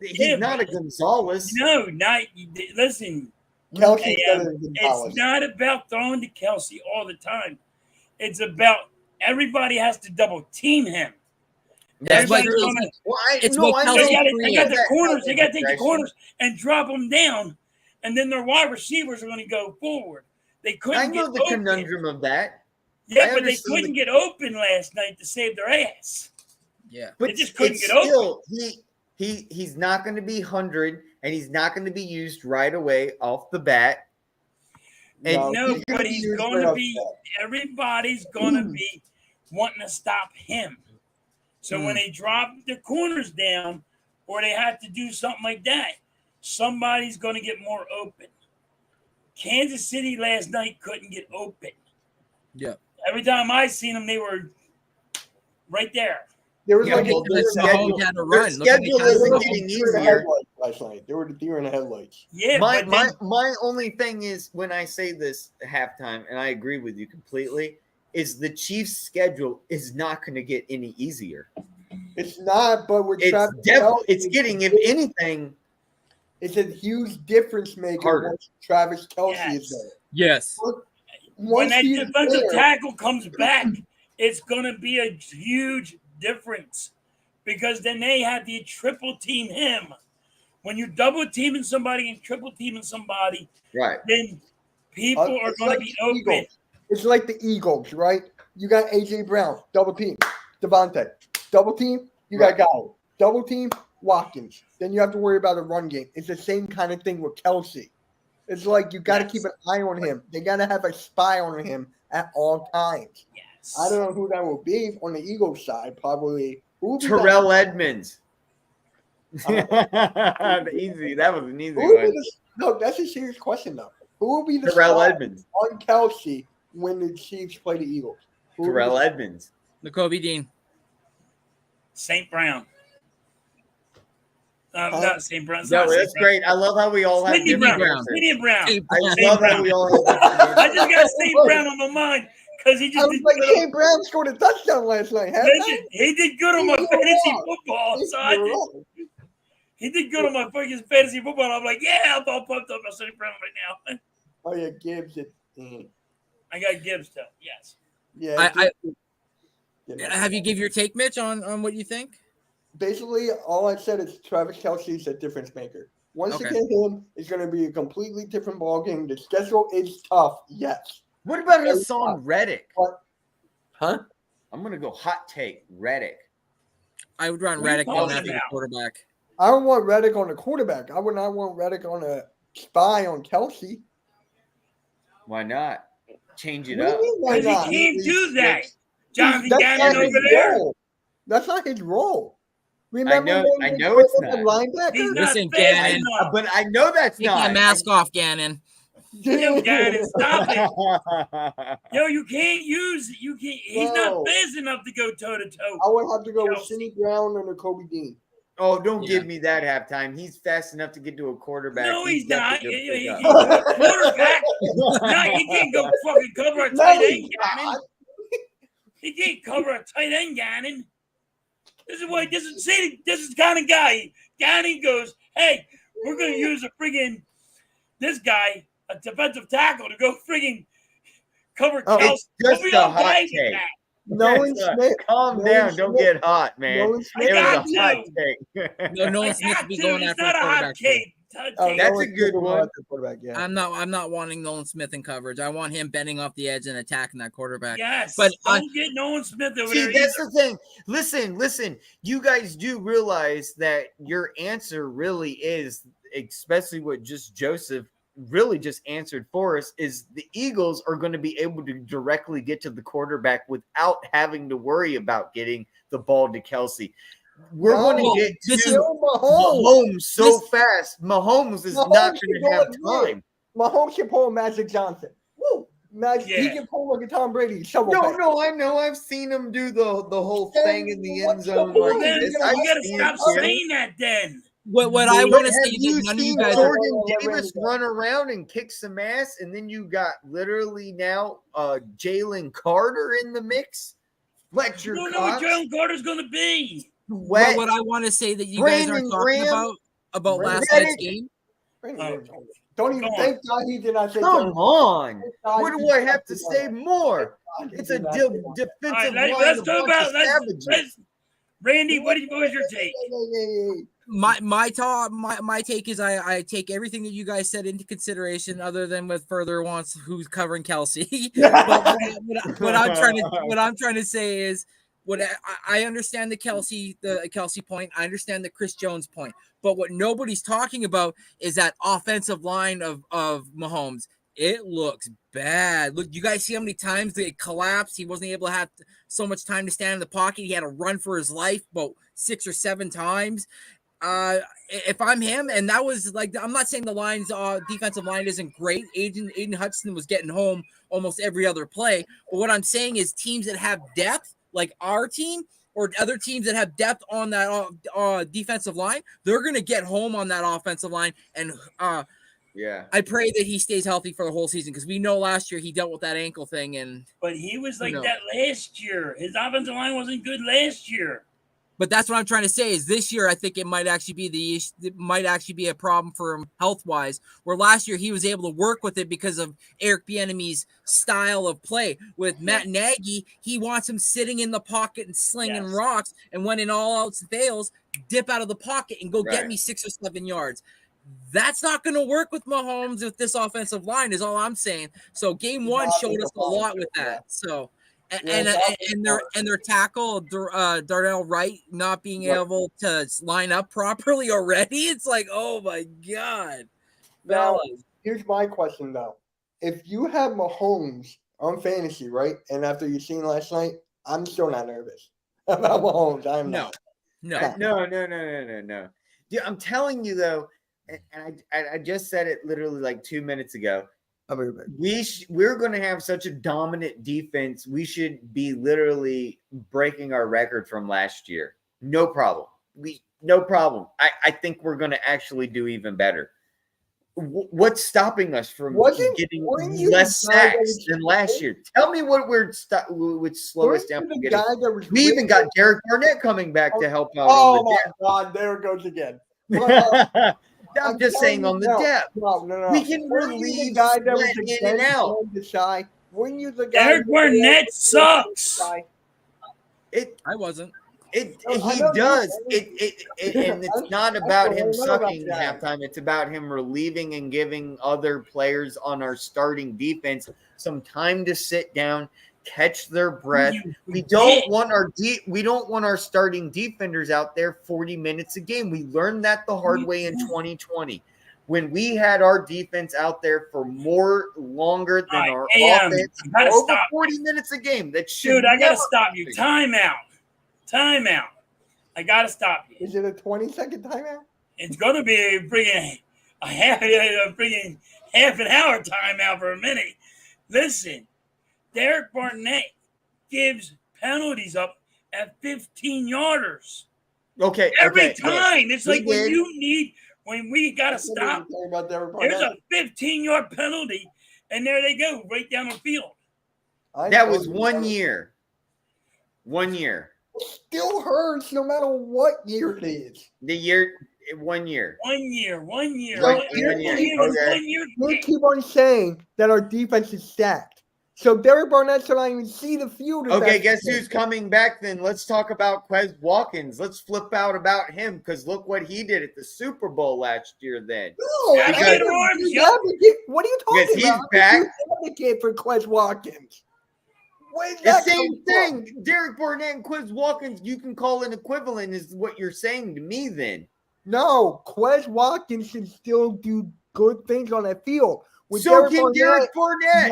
He's Yeah, not a Gonzalez. no, not listen. Kelsey's Hey, better than Gonzalez. It's not about throwing to Kelsey all the time. It's about everybody has to double team him. That's what Everybody's Kelsey- gonna- Well, It's no, what I Kelsey They know got creates. the corners. They got to take the Aggression. corners and drop them down, and then their wide receivers are going to go forward. They couldn't I know get the open. conundrum of that. Yeah, I but they understand couldn't get open last night to save their ass. Yeah. But They just couldn't it's get open. still, he's not going to be 100, and he's not going to be used right away off the bat. And No, gonna but he's be going to be. upset. Everybody's going to be wanting to stop him. So when they drop the corners down, or they have to do something like that, somebody's going to get more open. Kansas City last night couldn't get open. Yeah. Every time I seen them, they were right there. There was Yeah, like well, a their deer schedule- had to their run. Look at the schedule time. isn't Mahomes- getting deer in the easier. headlights last night. There were the deer in the headlights. Yeah, my but then, my only thing is when I say this halftime, and I agree with you completely, is the Chiefs' schedule is not going to get any easier. It's not, but with It's Travis definitely Kelce, it's getting, if anything, it's a huge difference maker Harder. once Travis Kelce Yes. is there. Yes. when Once that he's defensive there, tackle comes back, it's going to be a huge difference because then they have to triple team him. When you're double teaming somebody and triple teaming somebody, right? then people are it's going to like be the open. Eagles. It's like the Eagles, right? You got AJ Brown, double team, Devontae, double team. You got Gowan, double team, Watkins. Then you have to worry about a run game. It's the same kind of thing with Kelce. It's like you got to keep an eye on him. They got to have a spy on him at all times. Yes. I don't know who that will be on the Eagles side. Probably who will be Terrell Edmonds. Uh, Easy. That was an easy Who will be one. no, that's a serious question though. Who will be the Terrell spy Edmonds. on Kelce when the Chiefs play the Eagles? Who will be Terrell the- Edmonds. N'Kobe Dean. St. Brown. Not St. Brown. It's No, not St. that's Brown. great. I love how we all have Sydney different Brown. answers. Sydney Brown. Hey, I St. love how Brown. we all have different I answers. just got St. Brown on my mind because he I just was did like, good. St. Brown scored a touchdown last night. He did good on my You're fantasy wrong. football. So I You're did, wrong. he did good on my fucking fantasy football. I'm like, yeah, I'm all pumped up about St. Brown right now. Oh yeah, Gibbs. I got Gibbs though. Yes. Yeah. Have you give your take, Mitch, on what you think? Basically, all I said is Travis Kelce is a difference maker. Once you Okay. get him, it's going to be a completely different ballgame. The schedule is tough, yes. What about Hassan Reddick? But, huh? I'm gonna go hot take Reddick. I would run What are you Reddick going talking after the about? quarterback. I don't want Reddick on the quarterback. I would not want Reddick on a spy on Kelce. Why not? Change it What do up. you mean, why Because not? he can't do that. Jonathan That's Gannon not his over there. role. That's not his role. Remember know- when I he know put it's up the not. He's linebacker? not Listen, fast Gannon, enough. But I know that's Take not. that mask off, Gannon. Yo, Gannon, stop it. I Yo, you can't. He's not No. fast enough to go toe to toe. I would have to go with Kelce. Sidney Brown and Kobe Dean. Oh, don't Yeah. give me that halftime. He's fast enough to get to a quarterback. No, he's got not. to go He pick can up. go quarterback. No, he can't go fucking cover a No, tight he's end, Gannon. not. He can't cover a tight end, Gannon. This is the kind of guy. Gannon goes, hey, we're gonna use this guy, a defensive tackle, to go friggin' cover Oh, Kelce. it's just We'll be a all hot right with take. that. Nolan Smith. Calm Nolan down. Don't Smith. get hot, man. Nolan It Smith. I got was a hot you. take. No, I Nolan Smith got to be to. going It's after not a a hot quarterback. take. Oh, That's Nolan a good Smith one. at the quarterback, yeah. I'm not wanting Nolan Smith in coverage. I want him bending off the edge and attacking that quarterback. Yes, But don't get Nolan Smith over See, there that's either. the thing. Listen. You guys do realize that your answer really is, especially what just Joseph really just answered for us, is the Eagles are going to be able to directly get to the quarterback without having to worry about getting the ball to Kelce. We're going No, to get this to is- Mahomes so this- fast. Mahomes is Mahomes not can going to have go in time. Mahomes can pull a Magic Johnson. Woo! He Yeah. can pull like a Tom Brady. Shovel No, pass. I know. I've seen him do the whole Then thing in the end what's the zone point? like Then this. you I've gotta seen stop it, kid. saying that then. What I But want to have say you is none of you seen guys. Jordan- Jordan let Randy Davis go. run around and kick some ass, and then you got literally now Jalen Carter in the mix? Fletcher You don't know what Cox, Jalen Carter's gonna be. Wet. What I want to say that you guys Brandon aren't talking Graham. about last Reddick. night's game. Don't even Go on. thank God he did not say Come on. Thank God What he do I did have not to say say more? God he It's did a not say that. defensive All right, line. let's of talk bunch about of let's, savages. let's Randy, what was your take? My take is I take everything that you guys said into consideration, other than with further wants who's covering Kelce. But what I'm trying to say is I understand the Kelce point. I understand the Chris Jones point. But what nobody's talking about is that offensive line of Mahomes. It looks bad. Look, you guys see how many times it collapsed? He wasn't able to have so much time to stand in the pocket. He had to run for his life about 6 or 7 times. If I'm him, and that was like, I'm not saying the Lions' defensive line isn't great. Aiden Hudson was getting home almost every other play. But what I'm saying is teams that have depth, like our team, or other teams that have depth on that defensive line, they're going to get home on that offensive line. And Yeah. I pray that he stays healthy for the whole season, because we know last year he dealt with that ankle thing. But he was like that last year. His offensive line wasn't good last year. But that's what I'm trying to say is this year, I think it might actually be a problem for him health-wise, where last year he was able to work with it because of Eric Bieniemy's style of play. With Matt Nagy, he wants him sitting in the pocket and slinging rocks, and when in all else fails, dip out of the pocket and go get me 6 or 7 yards. That's not going to work with Mahomes with this offensive line, is all I'm saying. So game 1 showed us a lot with that. So and their tackle Darnell Wright not being able to line up properly already. It's like, oh my god. Now, here's my question though: if you have Mahomes on fantasy, right, and after you've seen last night, I'm still not nervous about Mahomes. I'm not. No. Dude, I'm telling you though, and I just said it literally like 2 minutes ago. We're going to have such a dominant defense. We should be literally breaking our record from last year. No problem. No problem. I think we're going to actually do even better. What's stopping us from getting less sacks than last year? Tell me what would slow us down from getting. We even got Derek Barnett coming back to help out. Oh my God! There it goes again. I'm just saying on the depth. No. We can relieve the guy that was in and out. Derek Barnett sucks. I wasn't. He does. And it's not about him sucking halftime. It's about him relieving and giving other players on our starting defense some time to sit down, catch their breath. We don't want our starting defenders out there 40 minutes a game. We learned that the hard way in 2020 when we had our defense out there for longer than our offense, over 40 minutes a game. Dude, I gotta stop you. Timeout. I gotta stop you. Is it a 20-second timeout? It's gonna be bringing half an hour timeout for a minute. Listen. Derek Barnett gives penalties up at 15-yarders. Okay. Every time. It's like when we got to stop, there's a 15-yard penalty, and there they go, right down the field. That was 1 year. 1 year. It still hurts no matter what year it is. 1 year. 1 year. So you keep on saying that our defense is stacked. So Derek Barnett should not even see the field. Okay, guess who's coming back then? Let's talk about Quez Watkins. Let's flip out about him because look what he did at the Super Bowl last year then. No, what are you talking about? He's back. Advocate for Quez Watkins. The same thing. Derek Barnett and Quez Watkins, you can call an equivalent is what you're saying to me then. No, Quez Watkins should still do good things on that field. So can Derek Barnett.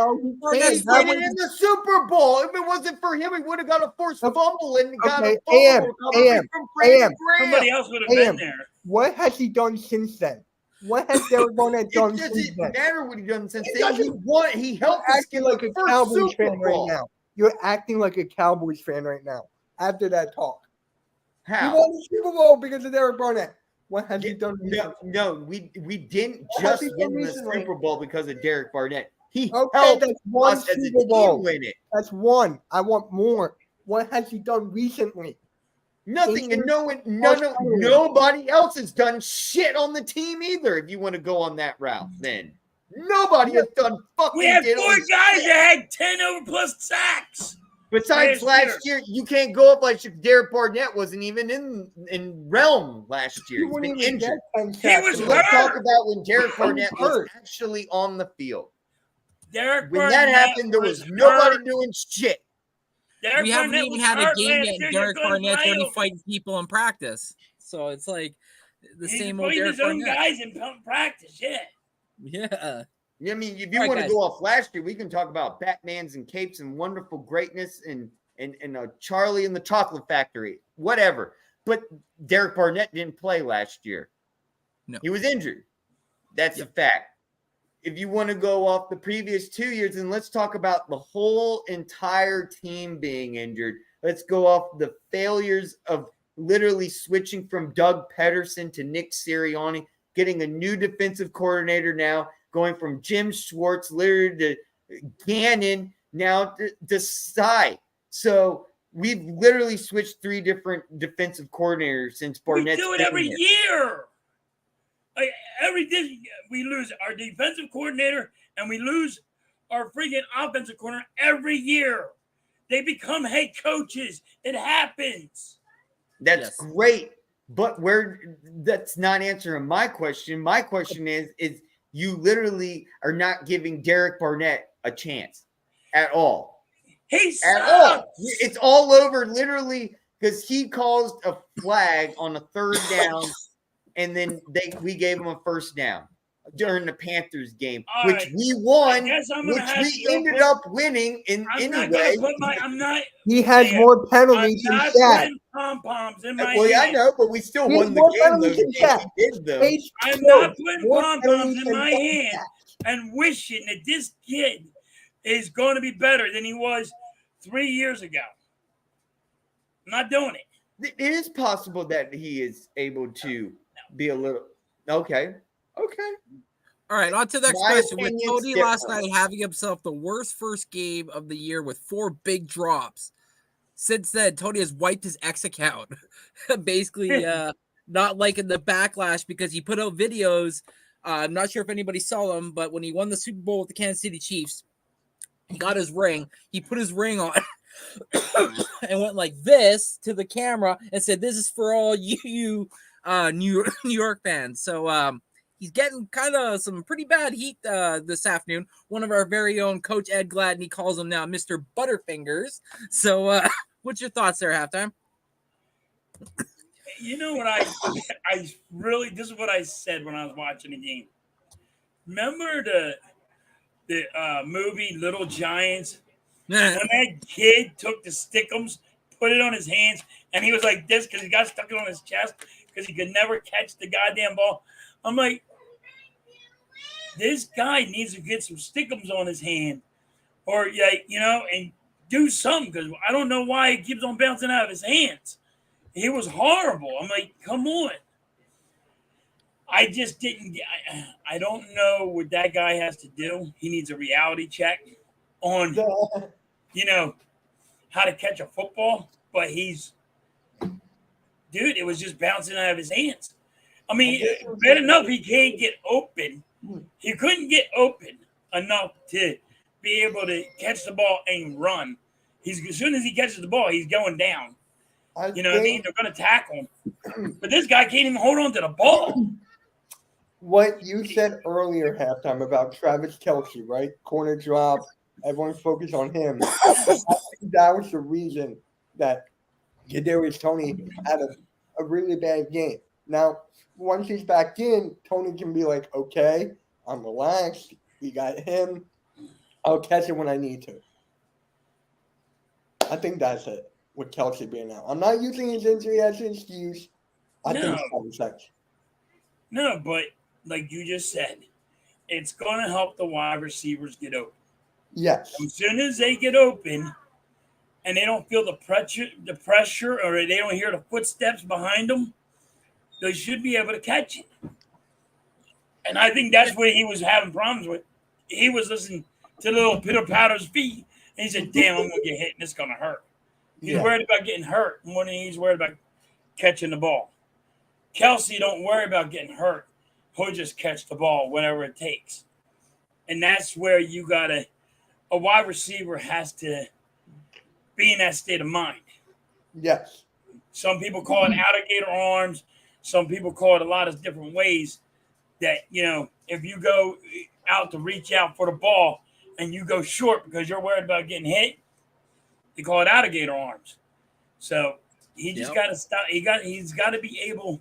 He did it in the Super Bowl. If it wasn't for him, he would have got a forced fumble and got a fumble from Brandon Graham. Somebody else would have been there. What has he done since then? What has Derek Barnett done since then? It doesn't matter what he done since then. He helped us get like a Cowboys fan right now. You're acting like a Cowboys fan right now after that talk. How? You won the Super Bowl because of Derek Barnett. What has he done? No, we didn't just win the Super Bowl because of Derek Barnett. He helped that's one us as a Super Bowl. team win it. That's one. I want more. What has he done recently? Nothing. And nobody else has done shit on the team either. If you want to go on that route, then nobody has done fucking. We had 4 guys that had 10 over plus sacks. Besides last year, you can't go up like Derek Barnett wasn't even in realm last year. He's been injured. He was hurt. Let's talk about when Derek Barnett was actually on the field. When that happened, there was nobody doing shit. We haven't even had a game yet, and Derek Barnett's already fighting people in practice. So it's like the same old Derek Barnett. He's his own guys in practice, yeah. I mean, if you All right, want to guys. go off last year, we can talk about Batmans and capes and wonderful greatness and Charlie and the Chocolate Factory, whatever. But Derek Barnett didn't play last year. No. He was injured. That's a fact. If you want to go off the previous 2 years, then let's talk about the whole entire team being injured. Let's go off the failures of literally switching from Doug Pederson to Nick Sirianni, getting a new defensive coordinator now, going from Jim Schwartz literally to Gannon, now to Sy. So we've literally switched 3 different defensive coordinators since Barnett's We do it been every here. year. Like we lose our defensive coordinator and we lose our freaking offensive coordinator every year. They become head coaches. It happens. That's great, but that's not answering my question. My question is you literally are not giving Derek Barnett a chance at all. He sucks. At all. It's all over literally because he caused a flag on a 3rd down, and then we gave him a 1st down during the Panthers game, All which right. we won, Which we ended up winning anyway. He has more penalties than I'm not Shaq. putting pom-poms in my Well, yeah, I hand. know, but we still He has won the more game. penalties Those than games Shaq. he did, though. Page I'm 12, not putting more pom-poms penalties in than my Shaq. hand and wishing that this kid is going to be better than he was 3 years ago. I'm not doing it. It is possible that he is able to be a little okay. All right, on to the next My question. With opinion's Cody last different. night having himself the worst first game of the year with 4 big drops. Since then, Tony has wiped his X account. Basically, not liking the backlash because he put out videos. I'm not sure if anybody saw them, but when he won the Super Bowl with the Kansas City Chiefs, he got his ring. He put his ring on and went like this to the camera and said, "This is for all you New York fans." So he's getting kind of some pretty bad heat this afternoon. One of our very own Coach Ed Gladney calls him now Mr. Butterfingers. So what's your thoughts there, halftime? You know what I really, this is what I said when I was watching the game. Remember the movie Little Giants? When that kid took the stickums, put it on his hands, and he was like this because he got stuck it on his chest because he could never catch the goddamn ball. I'm like, this guy needs to get some stickums on his hand, or and do something because I don't know why he keeps on bouncing out of his hands. He was horrible. I'm like, come on. I just didn't. I don't know what that guy has to do. He needs a reality check on, how to catch a football. But dude, it was just bouncing out of his hands. I mean, bad enough he can't get open. He couldn't get open enough to be able to catch the ball and run. As soon as he catches the ball, he's going down. What I mean? They're going to tackle him. But this guy can't even hold on to the ball. What you said earlier, halftime, about Travis Kelce, right? Corner drop. Everyone's focused on him. I think that was the reason that Kadarius Toney had a really bad game. Now, once he's back in, Toney can be like, okay, I'm relaxed. We got him. I'll catch it when I need to. I think that's it with Kelce being out. I'm not using his injury as an excuse. I think it's sex. No, but like you just said, it's going to help the wide receivers get open. Yes. As soon as they get open and they don't feel the pressure, or they don't hear the footsteps behind them, they should be able to catch it. And I think that's what he was having problems with. He was listening to the little pitter-patter's feet, and he said, damn, I'm going to get hit, and it's going to hurt. He's worried about getting hurt more than he's worried about catching the ball. Kelce don't worry about getting hurt. He'll just catch the ball whenever it takes. And that's where you got a wide receiver has to be in that state of mind. Yes. Some people call it alligator arms. Some people call it a lot of different ways that, if you go out to reach out for the ball and you go short because you're worried about getting hit, they call it alligator arms. So he just got to stop. He's got to be able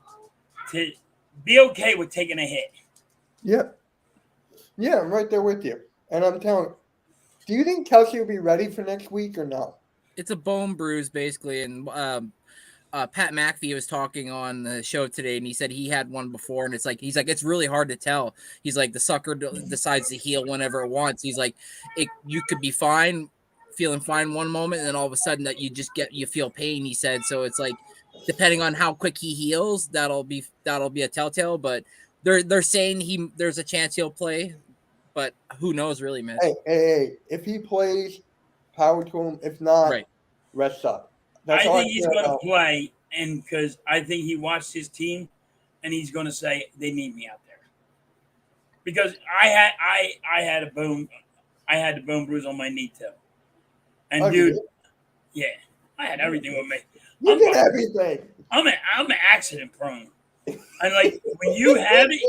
to be okay with taking a hit. Yep. Yeah, I'm right there with you. And I'm telling. Do you think Kelsey will be ready for next week or no? It's a bone bruise basically, and Pat McAfee was talking on the show today, and he said he had one before, and he's like it's really hard to tell. He's like the sucker decides to heal whenever it wants. He's like you could be fine, feeling fine one moment, and then all of a sudden that you feel pain. He said so. It's like depending on how quick he heals, that'll be a telltale. But they're saying there's a chance he'll play, but who knows really, Mitch? Hey! If he plays, power to him. If not, Right. rest up. I all think he's care going to about. play, and because I think he watched his team, and he's going to say they need me out there. Because I had a bone bruise on my knee too, and dude, yeah, I had everything with me. You did everything. I'm accident prone, and like when you have it,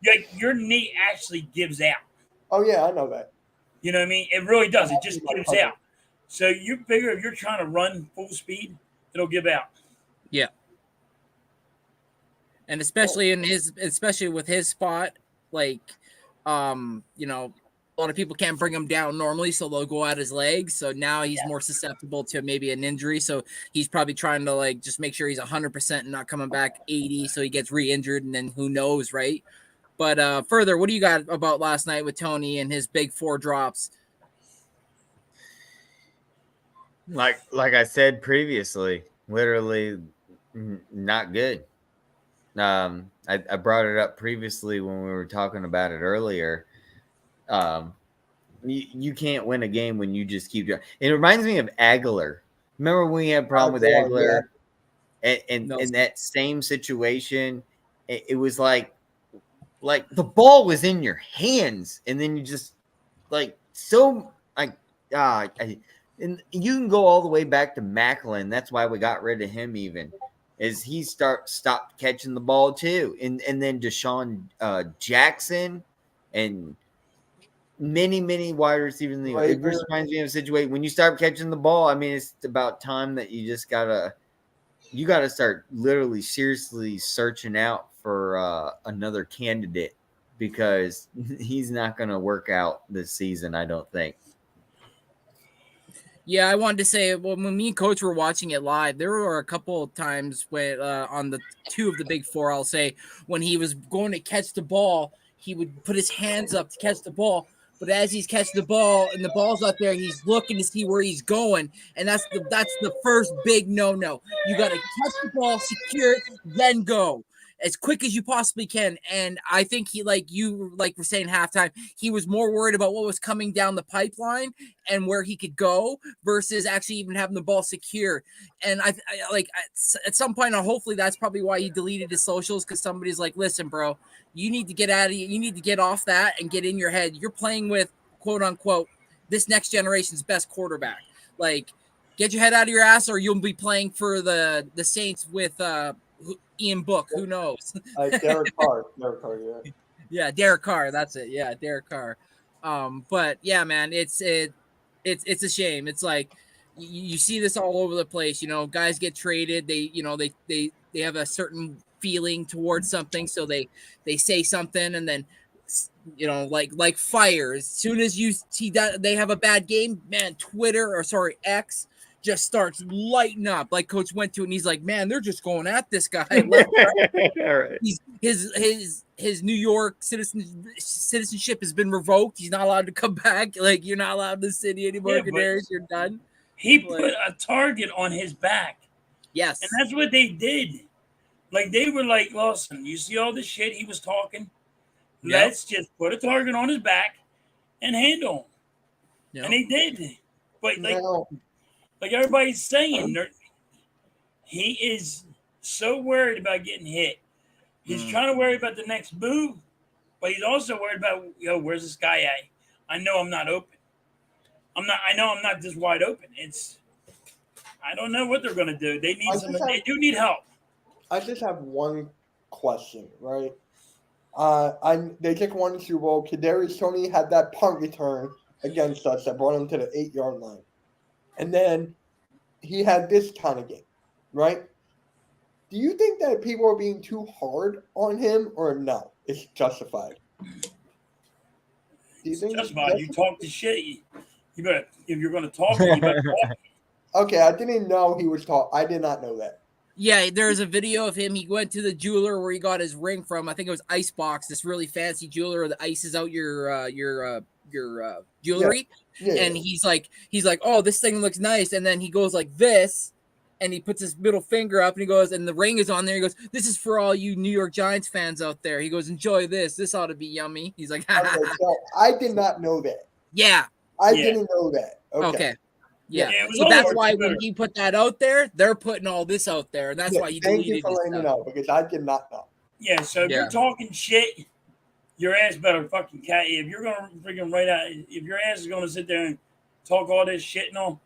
like your knee actually gives out. Oh yeah, I know that. You know what I mean? It really does. It just gives out. So you figure if you're trying to run full speed, it'll give out. Yeah. And especially with his spot, like, you know, a lot of people can't bring him down normally, so they'll go at his legs. So now he's more susceptible to maybe an injury. So he's probably trying to like just make sure he's 100% and not coming back 80, so he gets re-injured, and then who knows, right? But further, what do you got about last night with Tony and his big 4 drops? Like I said previously, literally not good. I brought it up previously when we were talking about it earlier. You can't win a game when you just keep doing. It reminds me of Aguilar. Remember when we had a problem with Aguilar, and in that same situation, it was like the ball was in your hands, and then you just and you can go all the way back to Macklin. That's why we got rid of him. Even is he stopped catching the ball too, and then Deshaun Jackson and many wide receivers in the league. It just reminds me of a situation when you start catching the ball. I mean, it's about time that you just gotta start literally seriously searching out for another candidate, because he's not going to work out this season, I don't think. Yeah, I wanted to say, well, when me and Coach were watching it live, there were a couple of times when on the 2 of the big 4, I'll say, when he was going to catch the ball, he would put his hands up to catch the ball. But as he's catching the ball and the ball's out there, he's looking to see where he's going, and that's the first big no-no. You got to catch the ball, secure it, then go as quick as you possibly can. And I think he, like we're saying halftime, he was more worried about what was coming down the pipeline and where he could go versus actually even having the ball secure. And I at some point, hopefully that's probably why he deleted his socials, because somebody's like, listen, bro, you need to get out of you. You need to get off that and get in your head. You're playing with, quote unquote, this next generation's best quarterback. Like, get your head out of your ass, or you'll be playing for the Saints with Ian Book. Who knows? Derek Carr. Yeah. Yeah, Derek Carr. That's it. Yeah, Derek Carr. But yeah, man, it's a shame. It's like you see this all over the place. You know, guys get traded. They have a certain feeling towards something, so they say something, and then like fire. As soon as you see that they have a bad game, man, X just starts lighting up. Like Coach went to, and he's like, man, they're just going at this guy. Right. His New York citizenship has been revoked. He's not allowed to come back. Like, you're not allowed in the city anymore. You're done. He put a target on his back. Yes. And that's what they did. Like, they were like, listen, you see all this shit he was talking? Yep. Let's just put a target on his back and handle him. Yep. And he did. But like everybody's saying, he is so worried about getting hit. He's trying to worry about the next move, but he's also worried about, where's this guy at? I know I'm not open. I know I'm not this wide open. I don't know what they're going to do. They do need help. I just have one question, right? They just won the Super Bowl. Kadarius Toney had that punt return against us that brought him to the 8-yard line. And then he had this kind of game, right? Do you think that people are being too hard on him, or no? It's justified. Do you think? Just about you talk the shit. You better, if you're going to talk, you better talk. Okay, I didn't know he was tall. I did not know that. Yeah, there's a video of him. He went to the jeweler where he got his ring from. I think it was Icebox, this really fancy jeweler that ices out your jewelry. Yeah. And he's like, oh, this thing looks nice. And then he goes like this, and he puts his middle finger up, and he goes, and the ring is on there. He goes, this is for all you New York Giants fans out there. He goes, enjoy this. This ought to be yummy. He's like, Okay, so I did not know that. yeah. I didn't know that. Okay. Yeah. Yeah, it was So that's all why better. when he put that out there, they're putting all this out there, and that's Yeah, why you thank you deleted for his letting me stuff. know because I did not know. Yeah, so if you're talking shit, your ass better fucking cat. If you're gonna freaking write out, if your ass is gonna sit there and talk all this shit and all,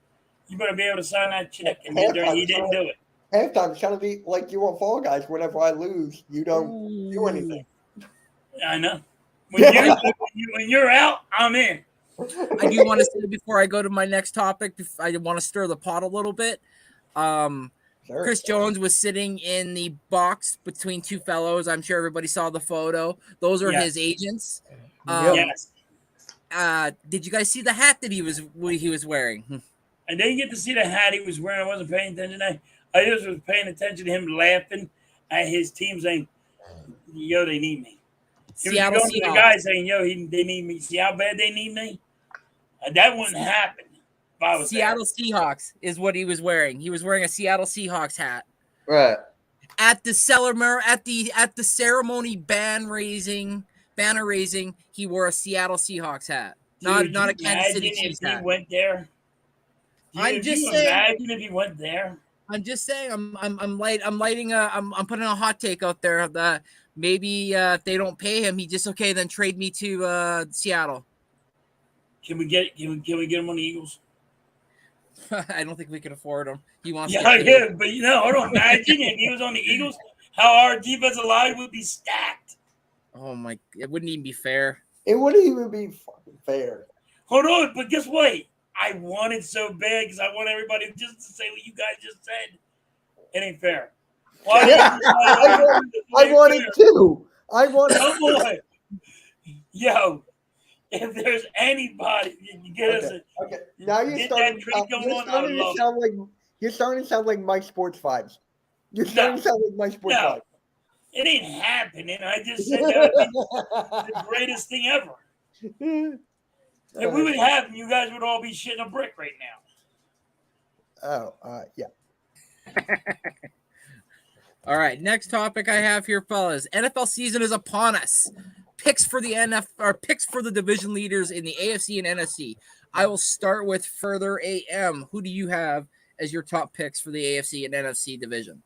you better be able to sign that check. And he didn't do it. Halftime it's kind of be like you on Fall Guys. Whenever I lose, you don't do anything. I know. When you're out, I'm in. I do want to say before I go to my next topic, I want to stir the pot a little bit. Sure. Chris Jones was sitting in the box between two fellows. I'm sure everybody saw the photo. Those are his agents. Yes. Did you guys see the hat that he was wearing? I didn't get to see the hat he was wearing. I wasn't paying attention. I just was paying attention to him laughing at his team saying, yo, they need me. He was Seattle going to the Seahawks. guy saying, yo, they need me. See how bad they need me? That wouldn't happen if I was Seattle Seahawks is what he was wearing. He was wearing a Seattle Seahawks hat. Right. At the ceremony banner raising, he wore a Seattle Seahawks hat. Not a Kansas City Chiefs hat. He went there. I'm just saying. Imagine if he went there. I'm just saying. I'm putting a hot take out there that maybe if they don't pay him, he just then trade me to Seattle. Can we get him on the Eagles? I don't think we can afford him. He wants. Yeah, but hold on. Imagine if he was on the Eagles, how our defensive line would be stacked. Oh my! It wouldn't even be fair. It wouldn't even be fucking fair. Hold on, but guess what? I want it so bad because I want everybody just to say what you guys just said. It ain't fair. Why? Yeah, I want it too. I want Come on. Yo, if there's anybody, you get us. Okay. Now you're starting to sound like Mike Sports Vibes. You're starting to sound like Mike Sports Vibes. It ain't happening. I just said that would be the greatest thing ever. If we would have him, you guys would all be shitting a brick right now. Oh, yeah. All right, next topic I have here, fellas. NFL season is upon us. Picks for the division leaders in the AFC and NFC. I will start with Further AM. Who do you have as your top picks for the AFC and NFC division?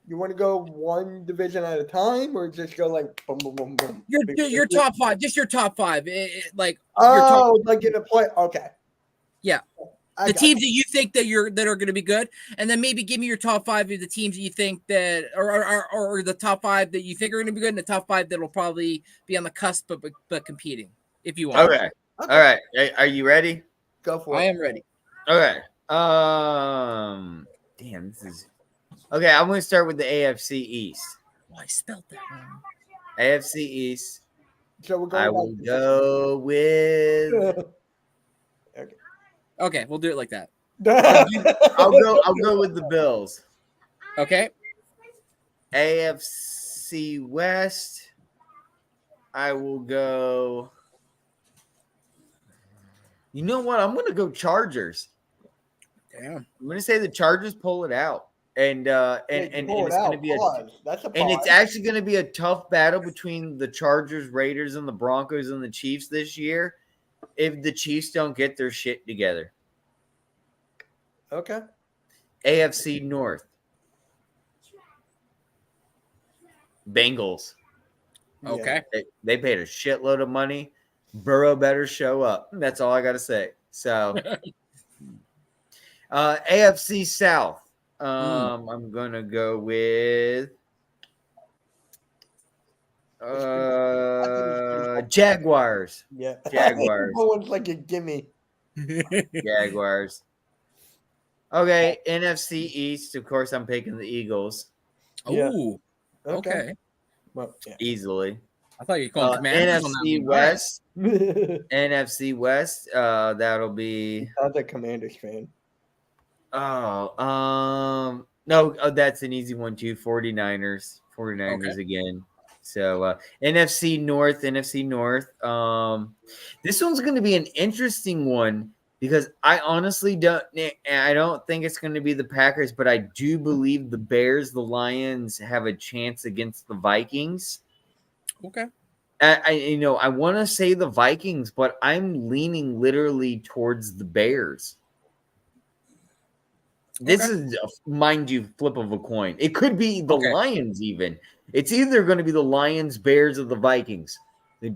You want to go one division at a time, or just go like boom, boom, boom, boom? Your top five, just your top five. Like in a play. Okay. Yeah. The teams that you think that are going to be good, and then maybe give me your top five of the teams that you think that or the top five that you think are going to be good, and the top five that will probably be on the cusp but competing. If you want. Okay. All right. Are you ready? Go for it. I am ready. Okay. Damn, this is okay. I'm going to start with the AFC East. Oh, I spelled that wrong. AFC East. So we're going. I will go with. Okay, we'll do it like that. I'll go with the Bills. Okay. AFC West. I will go. You know what? I'm going to go Chargers. Damn. I'm going to say the Chargers pull it out, and it's going to be it's actually going to be a tough battle between the Chargers, Raiders, and the Broncos and the Chiefs this year. If the Chiefs don't get their shit together. Okay. AFC North. Bengals. Okay. They paid a shitload of money. Burrow better show up. That's all I got to say. So, AFC South. I'm going to go with Jaguars. Yeah. Jaguars. No one's like a gimme. Jaguars. Okay, NFC East. Of course, I'm picking the Eagles. Oh, okay. Well, yeah. Easily. I thought you were calling Commanders on that NFC one. All right. West. NFC West. That'll be. Sounds like Commanders fan. No, that's an easy one too. 49ers Okay. again. So NFC North. This one's going to be an interesting one because I honestly don't think it's going to be the Packers, but I do believe the Bears, the Lions have a chance against the Vikings. Okay. I want to say the Vikings, but I'm leaning literally towards the Bears. This is, mind you, flip of a coin. It could be the Lions even. It's either going to be the Lions, Bears, or the Vikings.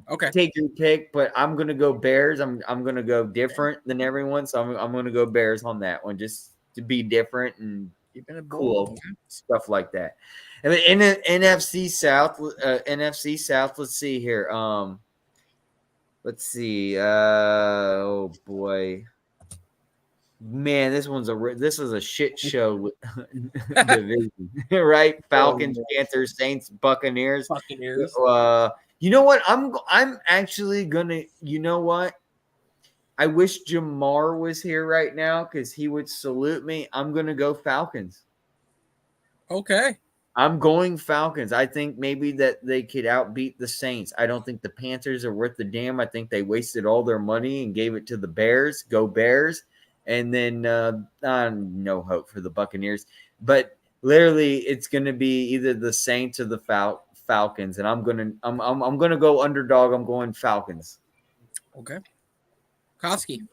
Okay. Take your pick, but I'm going to go Bears. I'm going to go different than everyone, so I'm going to go Bears on that one just to be different and cool stuff like that. And in the NFC South, let's see here. Let's see. Oh boy. Man, this is a shit show division, right? Falcons, Panthers, Saints, Buccaneers. You know what? I'm actually gonna. You know what? I wish Jamar was here right now because he would salute me. I'm gonna go Falcons. Okay. I'm going Falcons. I think maybe that they could outbeat the Saints. I don't think the Panthers are worth the damn. I think they wasted all their money and gave it to the Bears. Go Bears. And then no hope for the Buccaneers. But literally, it's going to be either the Saints or the Falcons, and I'm gonna go underdog. I'm going Falcons. Okay. Koski.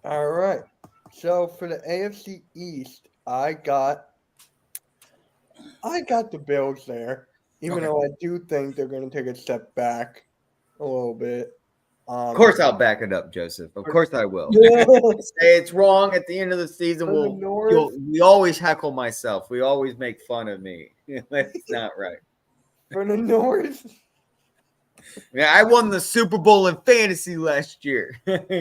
All right. So for the AFC East, I got the Bills there, even though I do think they're going to take a step back a little bit. Of course, I'll back it up, Joseph. Of course, I will. Say it's wrong at the end of the season. We always heckle myself. We always make fun of me. That's not right. For the North. Yeah, I won the Super Bowl in fantasy last year.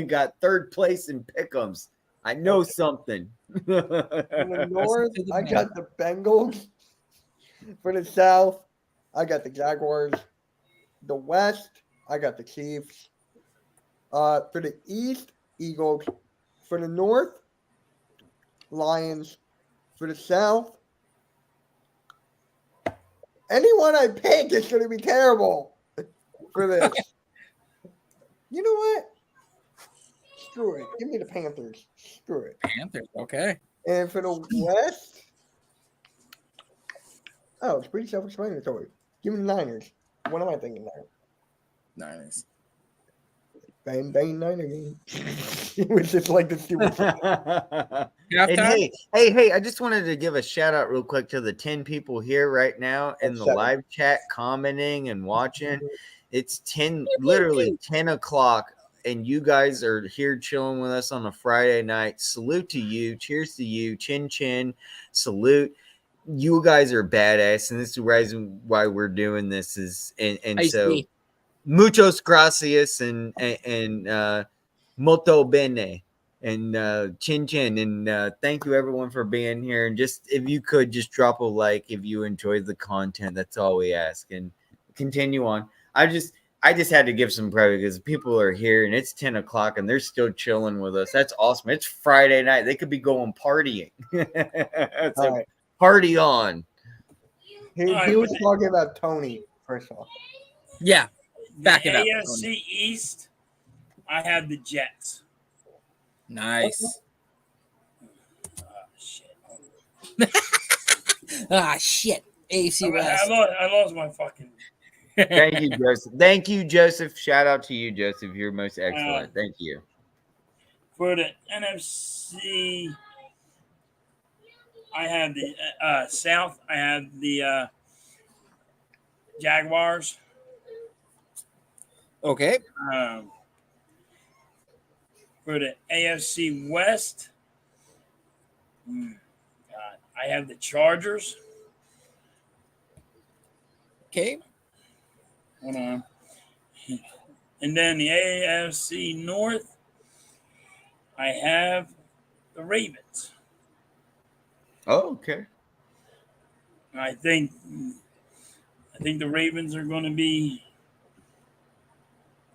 Got third place in pick'ems. I know something. For the North, I got the Bengals. For the South, I got the Jaguars. The West, I got the Chiefs. For the East, Eagles. For the North, Lions. For the South, anyone I pick is going to be terrible for this. You know what? Screw it. Give me the Panthers. Screw it. Panthers, okay. And for the West, it's pretty self-explanatory. Give me the Niners. What am I thinking now? Niners. Bang, bang, Niner game. It was just like the stupid. And hey, I just wanted to give a shout out real quick to the 10 people here right now in the live chat commenting and watching. It's literally 10 o'clock, and you guys are here chilling with us on a Friday night. Salute to you. Cheers to you. Chin chin. Salute. You guys are badass, and this is the reason why we're doing this so muchos gracias and molto bene and chin chin, and thank you everyone for being here. And just if you could just drop a like if you enjoyed the content, that's all we ask, and continue on. I just had to give some credit because people are here and it's 10 o'clock and they're still chilling with us. That's awesome. It's Friday night. They could be going partying. So party on. He was talking about Tony, first off. Yeah. Back it up. AFC East, I have the Jets. Nice. Shit. AFC West. I lost my fucking. Thank you, Joseph. Thank you, Joseph. Shout out to you, Joseph. You're most excellent. Thank you. For the NFC, I have the South. I have the Jaguars. Okay. For the AFC West, I have the Chargers. Okay. Hold on. And then the AFC North, I have the Ravens. Oh, okay. I think the Ravens are going to be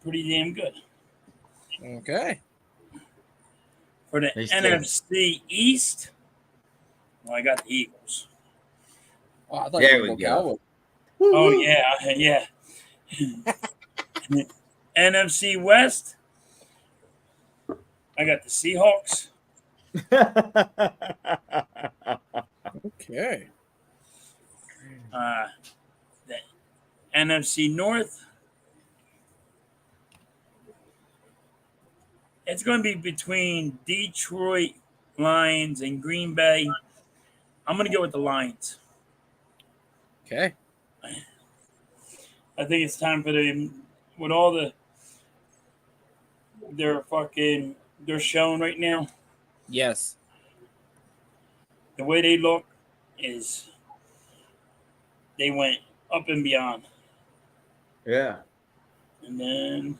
pretty damn good. Okay. For the They still- NFC East, well, I got the Eagles. Oh, I thought There you we were go. Cowboys. Oh, yeah. NFC West, I got the Seahawks. Okay. The NFC North, it's going to be between Detroit Lions and Green Bay. I'm going to go with the Lions. Okay. I think it's time for them with all they're showing right now. Yes. The way they look is they went up and beyond. Yeah. And then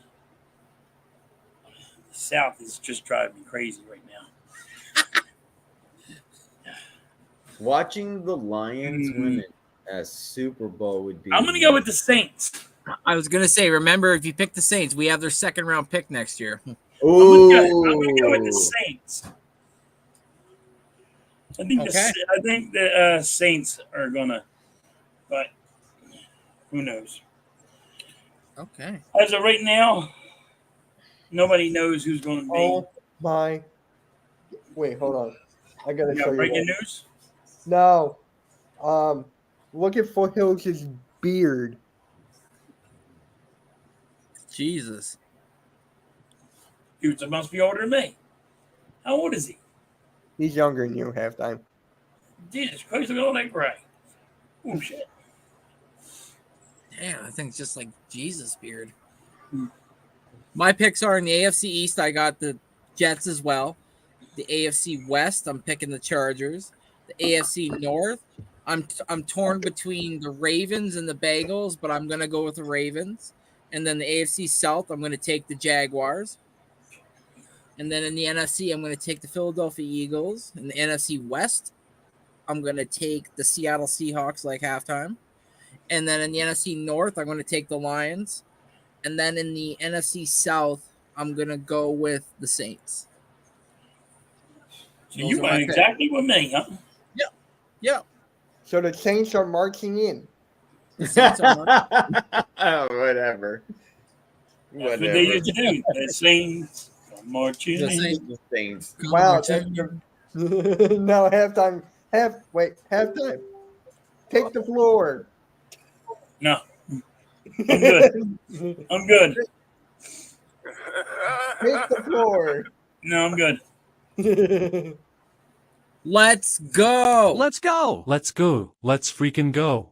the South is just driving me crazy right now. Watching the Lions win a Super Bowl would be. I'm going to go with the Saints. I was gonna say, remember, if you pick the Saints, we have their second round pick next year. I'm going to go with the Saints. I think the Saints are gonna, but who knows? Okay. As of right now, nobody knows who's going to be. Oh my! Wait, hold on. I gotta You show got you. breaking that. news? No. Look at Foothills' beard. Jesus. Dude, must be older than me. How old is he? He's younger than you halftime. Jesus Christ, look at all that gray. Oh, shit. Damn, I think it's just like Jesus beard. My picks are in the AFC East. I got the Jets as well. The AFC West, I'm picking the Chargers. The AFC North, I'm torn between the Ravens and the Bengals, but I'm gonna go with the Ravens. And then the AFC South, I'm going to take the Jaguars. And then in the NFC, I'm going to take the Philadelphia Eagles. In the NFC West, I'm going to take the Seattle Seahawks like halftime. And then in the NFC North, I'm going to take the Lions. And then in the NFC South, I'm going to go with the Saints. So you went exactly with me, huh? Yeah. So the Saints are marching in. The Saints are Whatever. That's what they used to do. The Saints are marching The in. Saints. The Saints. Wow. No, halftime. Halftime. Take the floor. No. I'm good. I'm good. Take the floor. No, I'm good. Let's go. Let's go. Let's go. Let's freaking go.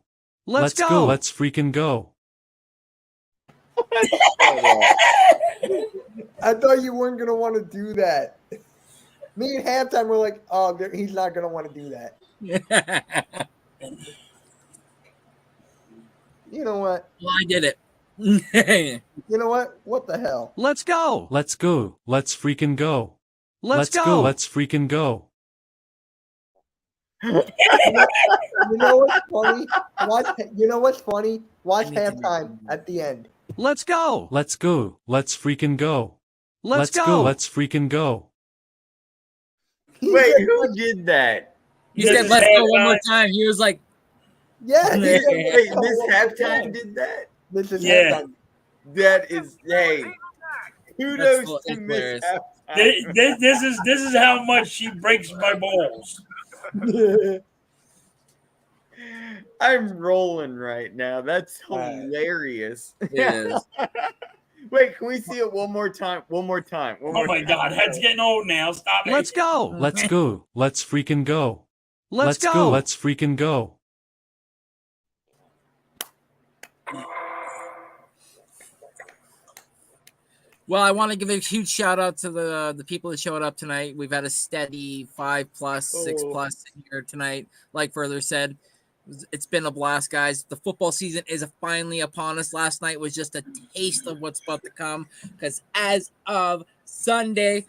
Let's go. Let's freaking go. I thought you weren't gonna want to do that. Me at halftime were like, "Oh, he's not gonna want to do that." You know what? Well, I did it. You know what? What the hell? Let's go. Let's go. Let's freaking go. Let's go. Let's freaking go. You know what's funny? You know what's funny? Watch halftime at the end. Let's go. Let's go. Let's freaking go. Let's go. Let's freaking go. Wait, who did that? He said, let's go one more time. He was like, Yeah. he said, Wait, "Let's go this one more halftime time." did that? This is Yeah. halftime. That is, hey, kudos That's to Miss hilarious. Halftime. This is how much she breaks my balls. I'm rolling right now. That's hilarious. it is. Wait, can we see it one more time? One more time. One Oh more my time. God, head's getting old now. Stop it. Let's go. Let's go. Let's freaking go. Let's go. Let's freaking go. Well, I want to give a huge shout out to the people that showed up tonight. We've had a steady 5+, 6+ here tonight. Like Further said, it's been a blast, guys. The football season is finally upon us. Last night was just a taste of what's about to come, because as of Sunday,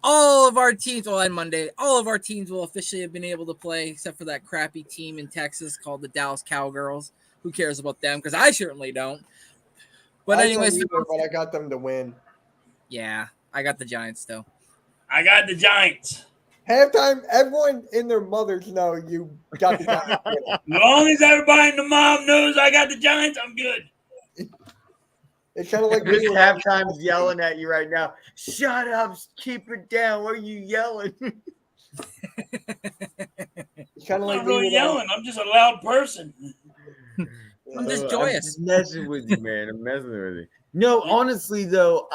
all of our teams, well, and Monday, all of our teams will officially have been able to play, except for that crappy team in Texas called the Dallas Cowgirls. Who cares about them? Because I certainly don't. But I anyways, don't either, but I got them to win. yeah, I got the Giants still. I got the Giants. Halftime, everyone and their mothers know you got the Giants winning. As long as everybody in the mob knows I got the Giants, I'm good. It's kind of like This me with- halftime's yelling at you right now. Shut up, keep it down. What are you yelling? It's kind of I'm like not me really with, yelling. I'm just a loud person. I'm just I'm joyous. just messing with you, man. I'm messing with you. No, honestly though,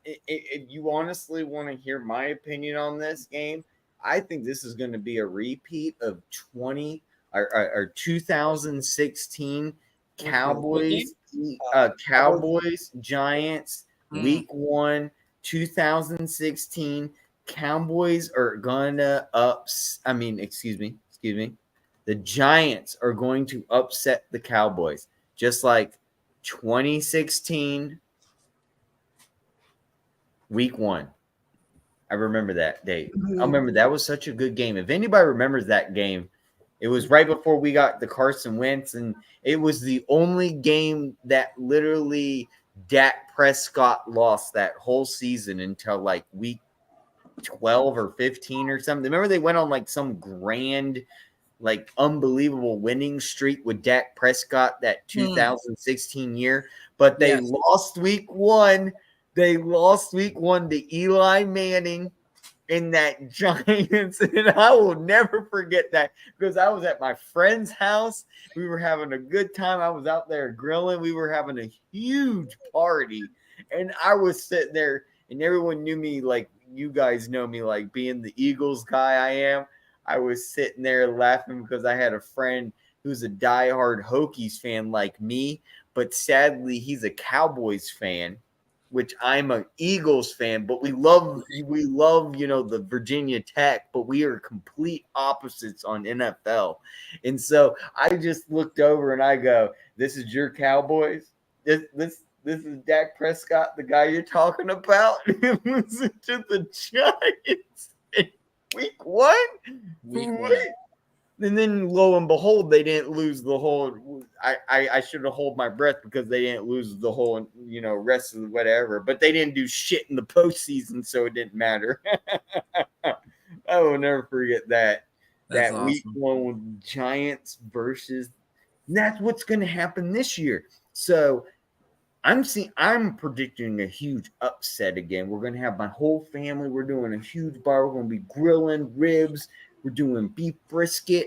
if you honestly want to hear my opinion on this game, I think this is going to be a repeat of 2016 Cowboys, Cowboys Giants Week 1, 2016. Cowboys are gonna excuse me. The Giants are going to upset the Cowboys, just like 2016 Week 1. I remember that date. I remember that was such a good game. If anybody remembers that game, it was right before we got the Carson Wentz, and it was the only game that literally Dak Prescott lost that whole season until like week 12 or 15 or something. Remember they went on like some grand, like unbelievable winning streak with Dak Prescott that 2016 year, but they lost week 1. They lost week 1 to Eli Manning in that Giants, and I will never forget that because I was at my friend's house. We were having a good time. I was out there grilling. We were having a huge party, and I was sitting there, and everyone knew me like you guys know me, like being the Eagles guy I am. I was sitting there laughing because I had a friend who's a diehard Hokies fan like me, but sadly he's a Cowboys fan, which I'm an Eagles fan, but we love, the Virginia Tech, but we are complete opposites on NFL. And so I just looked over and I go, this is your Cowboys? This is Dak Prescott, the guy you're talking about? It was to the Giants in week 1? And then lo and behold, they didn't lose the whole. I should have hold my breath because they didn't lose the whole, rest of the whatever. But they didn't do shit in the postseason, so it didn't matter. I will never forget that. That's that awesome. week 1 with Giants versus. And that's what's going to happen this year. So I'm predicting a huge upset again. We're going to have my whole family. We're doing a huge bar. We're going to be grilling ribs. We're doing beef brisket.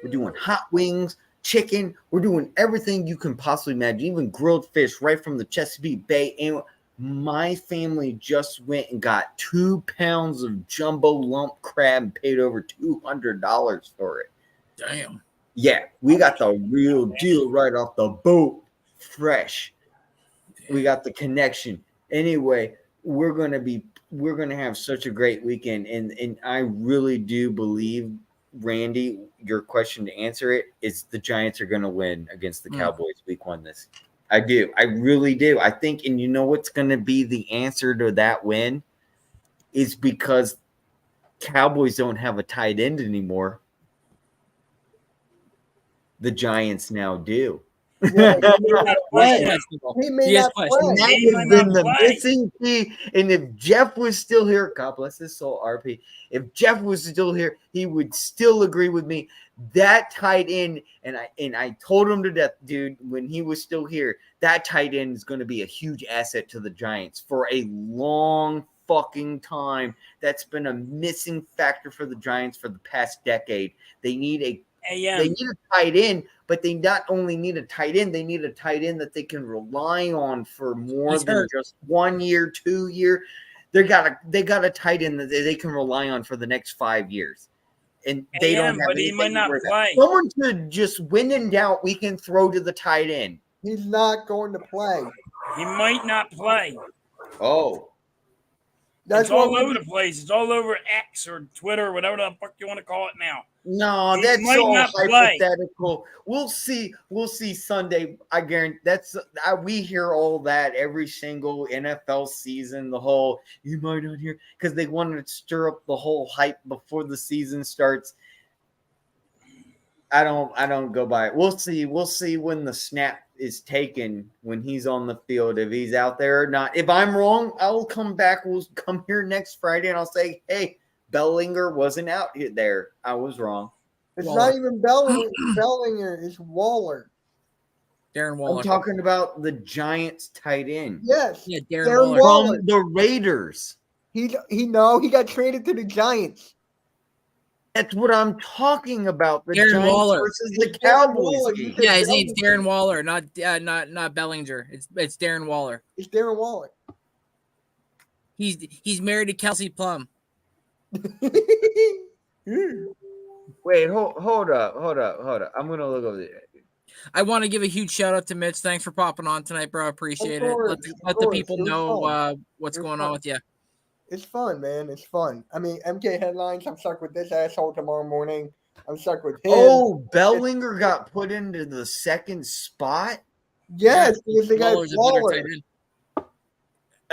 We're doing hot wings, chicken. We're doing everything you can possibly imagine, even grilled fish right from the Chesapeake Bay. And my family just went and got 2 pounds of jumbo lump crab and paid over $200 for it. Damn. Yeah, we got the real deal right off the boat, fresh. We got the connection. Anyway, we're gonna have such a great weekend, and I really do believe, Randy, your question to answer it is the Giants are gonna win against the Cowboys week 1 this. I do. I really do. I think, and you know what's gonna be the answer to that win is because Cowboys don't have a tight end anymore. The Giants now do. Yeah, he may Yes, not question. play. That He has might been not the play. missing key. And if Jeff was still here, God bless his soul, RP. If Jeff was still here, he would still agree with me. That tight end, and I told him to death, dude, when he was still here, that tight end is going to be a huge asset to the Giants for a long fucking time. That's been a missing factor for the Giants for the past decade. They need a tight end, but they not only need a tight end, they need a tight end that they can rely on for more than just 1 year, 2 year. They got a tight end that they can rely on for the next 5 years. And they don't have but he might not anything to play. Someone should just win in doubt, we can throw to the tight end. He's not going to play. He might not play. Oh. That's It's all what over the place. It's all over X or Twitter or whatever the fuck you want to call it now. No, He that's might all not play. hypothetical. We'll see Sunday. I guarantee we hear all that every single NFL season. The whole you might not hear because they want to stir up the whole hype before the season starts. I don't go by it. We'll see when the snap is taken when he's on the field, if he's out there or not. If I'm wrong, I'll come back. We'll come here next Friday and I'll say, hey, Bellinger wasn't out there. I was wrong. It's Waller. not even Bellinger. It's Waller. Darren Waller. I'm talking about the Giants tight end. Yes. Yeah, Darren Darren Waller. From the Raiders. He got traded to the Giants. That's what I'm talking about. The Darren Giants Waller. versus the It's Darren Cowboys Waller. game. Yeah, his name's Darren Waller, not Bellinger. It's Darren Waller. It's Darren Waller. He's married to Kelsey Plum. Wait, hold up. I'm gonna look over there. I want to give a huge shout out to Mitch. Thanks for popping on tonight, bro. I appreciate it. Let the course. people It was know fun. what's It was going fun. on with you. It's fun, man. It's fun. I mean, MK headlines. I'm stuck with this asshole tomorrow morning. I'm stuck with him. Oh, Bellinger got put into the second spot, yes, because they got Waller's a better Waller. tight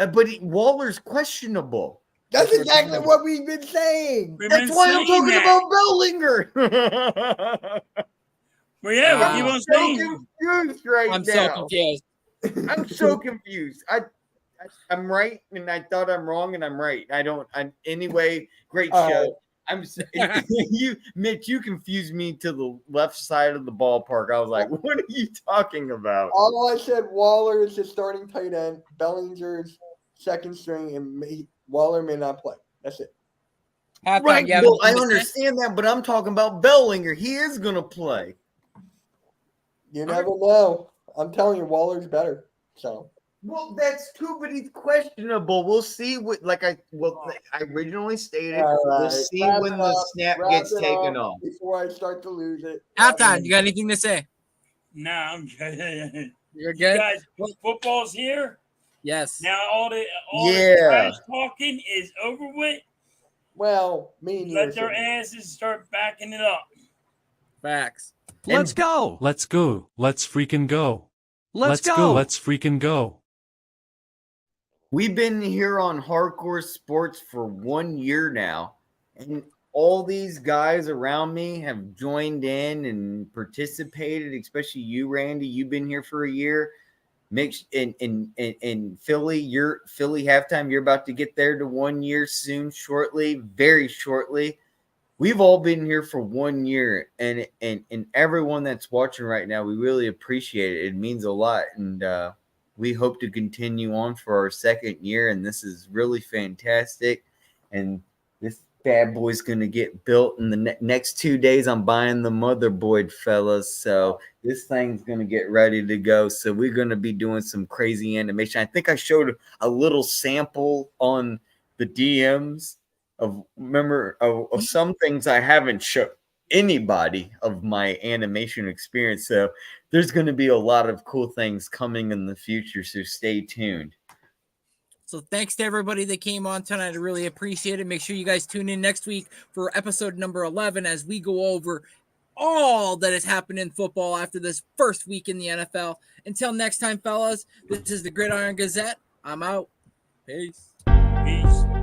end. but Waller's questionable. That's exactly what we've been saying. We've That's been why I'm saying talking that. about Bellinger. Well, yeah, Wow. we keep on I'm so saying. confused right I'm now. so confused. I'm so confused. I'm right, and I thought I'm wrong, and I'm right. Anyway. Great show. Mitch, you confused me to the left side of the ballpark. I was like, what are you talking about? All I said, Waller is the starting tight end. Bellinger's second string, and Waller may not play. That's it. Halftime, Right. you have Well, I anything to say? understand that, but I'm talking about Bellinger. He is going to play. You never know. I'm telling you, Waller's better. So Well, that's true, but he's questionable. We'll see what, I originally stated. All We'll right. see Wrap when it the up. snap Wrap gets it taken up off. before I start to lose it. Halftime, you got anything to say? Nah, I'm good. You're You good. guys, football's here. Yes. Now all the Yeah. trash talking is over with. Well, me and you. Let their asses start backing it up. Facts. Let's go. Let's go. Let's freaking go. Let's go. Let's freaking go. We've been here on Hardcore Sports for 1 year now, and all these guys around me have joined in and participated, especially you, Randy. You've been here for a year. In Philly, Philly halftime. You're about to get there to 1 year soon, very shortly. We've all been here for 1 year, and everyone that's watching right now, we really appreciate it. It means a lot, and we hope to continue on for our second year, and this is really fantastic. And this bad boy's going to get built in the next 2 days. I'm buying the motherboard, fellas. So this thing's going to get ready to go. So we're going to be doing some crazy animation. I think I showed a little sample on the DMs of some things I haven't shown anybody of my animation experience. So there's going to be a lot of cool things coming in the future. So stay tuned. So thanks to everybody that came on tonight. I really appreciate it. Make sure you guys tune in next week for episode number 11 as we go over all that has happened in football after this first week in the NFL. Until next time, fellas, this is the Gridiron Gazette. I'm out. Peace. Peace.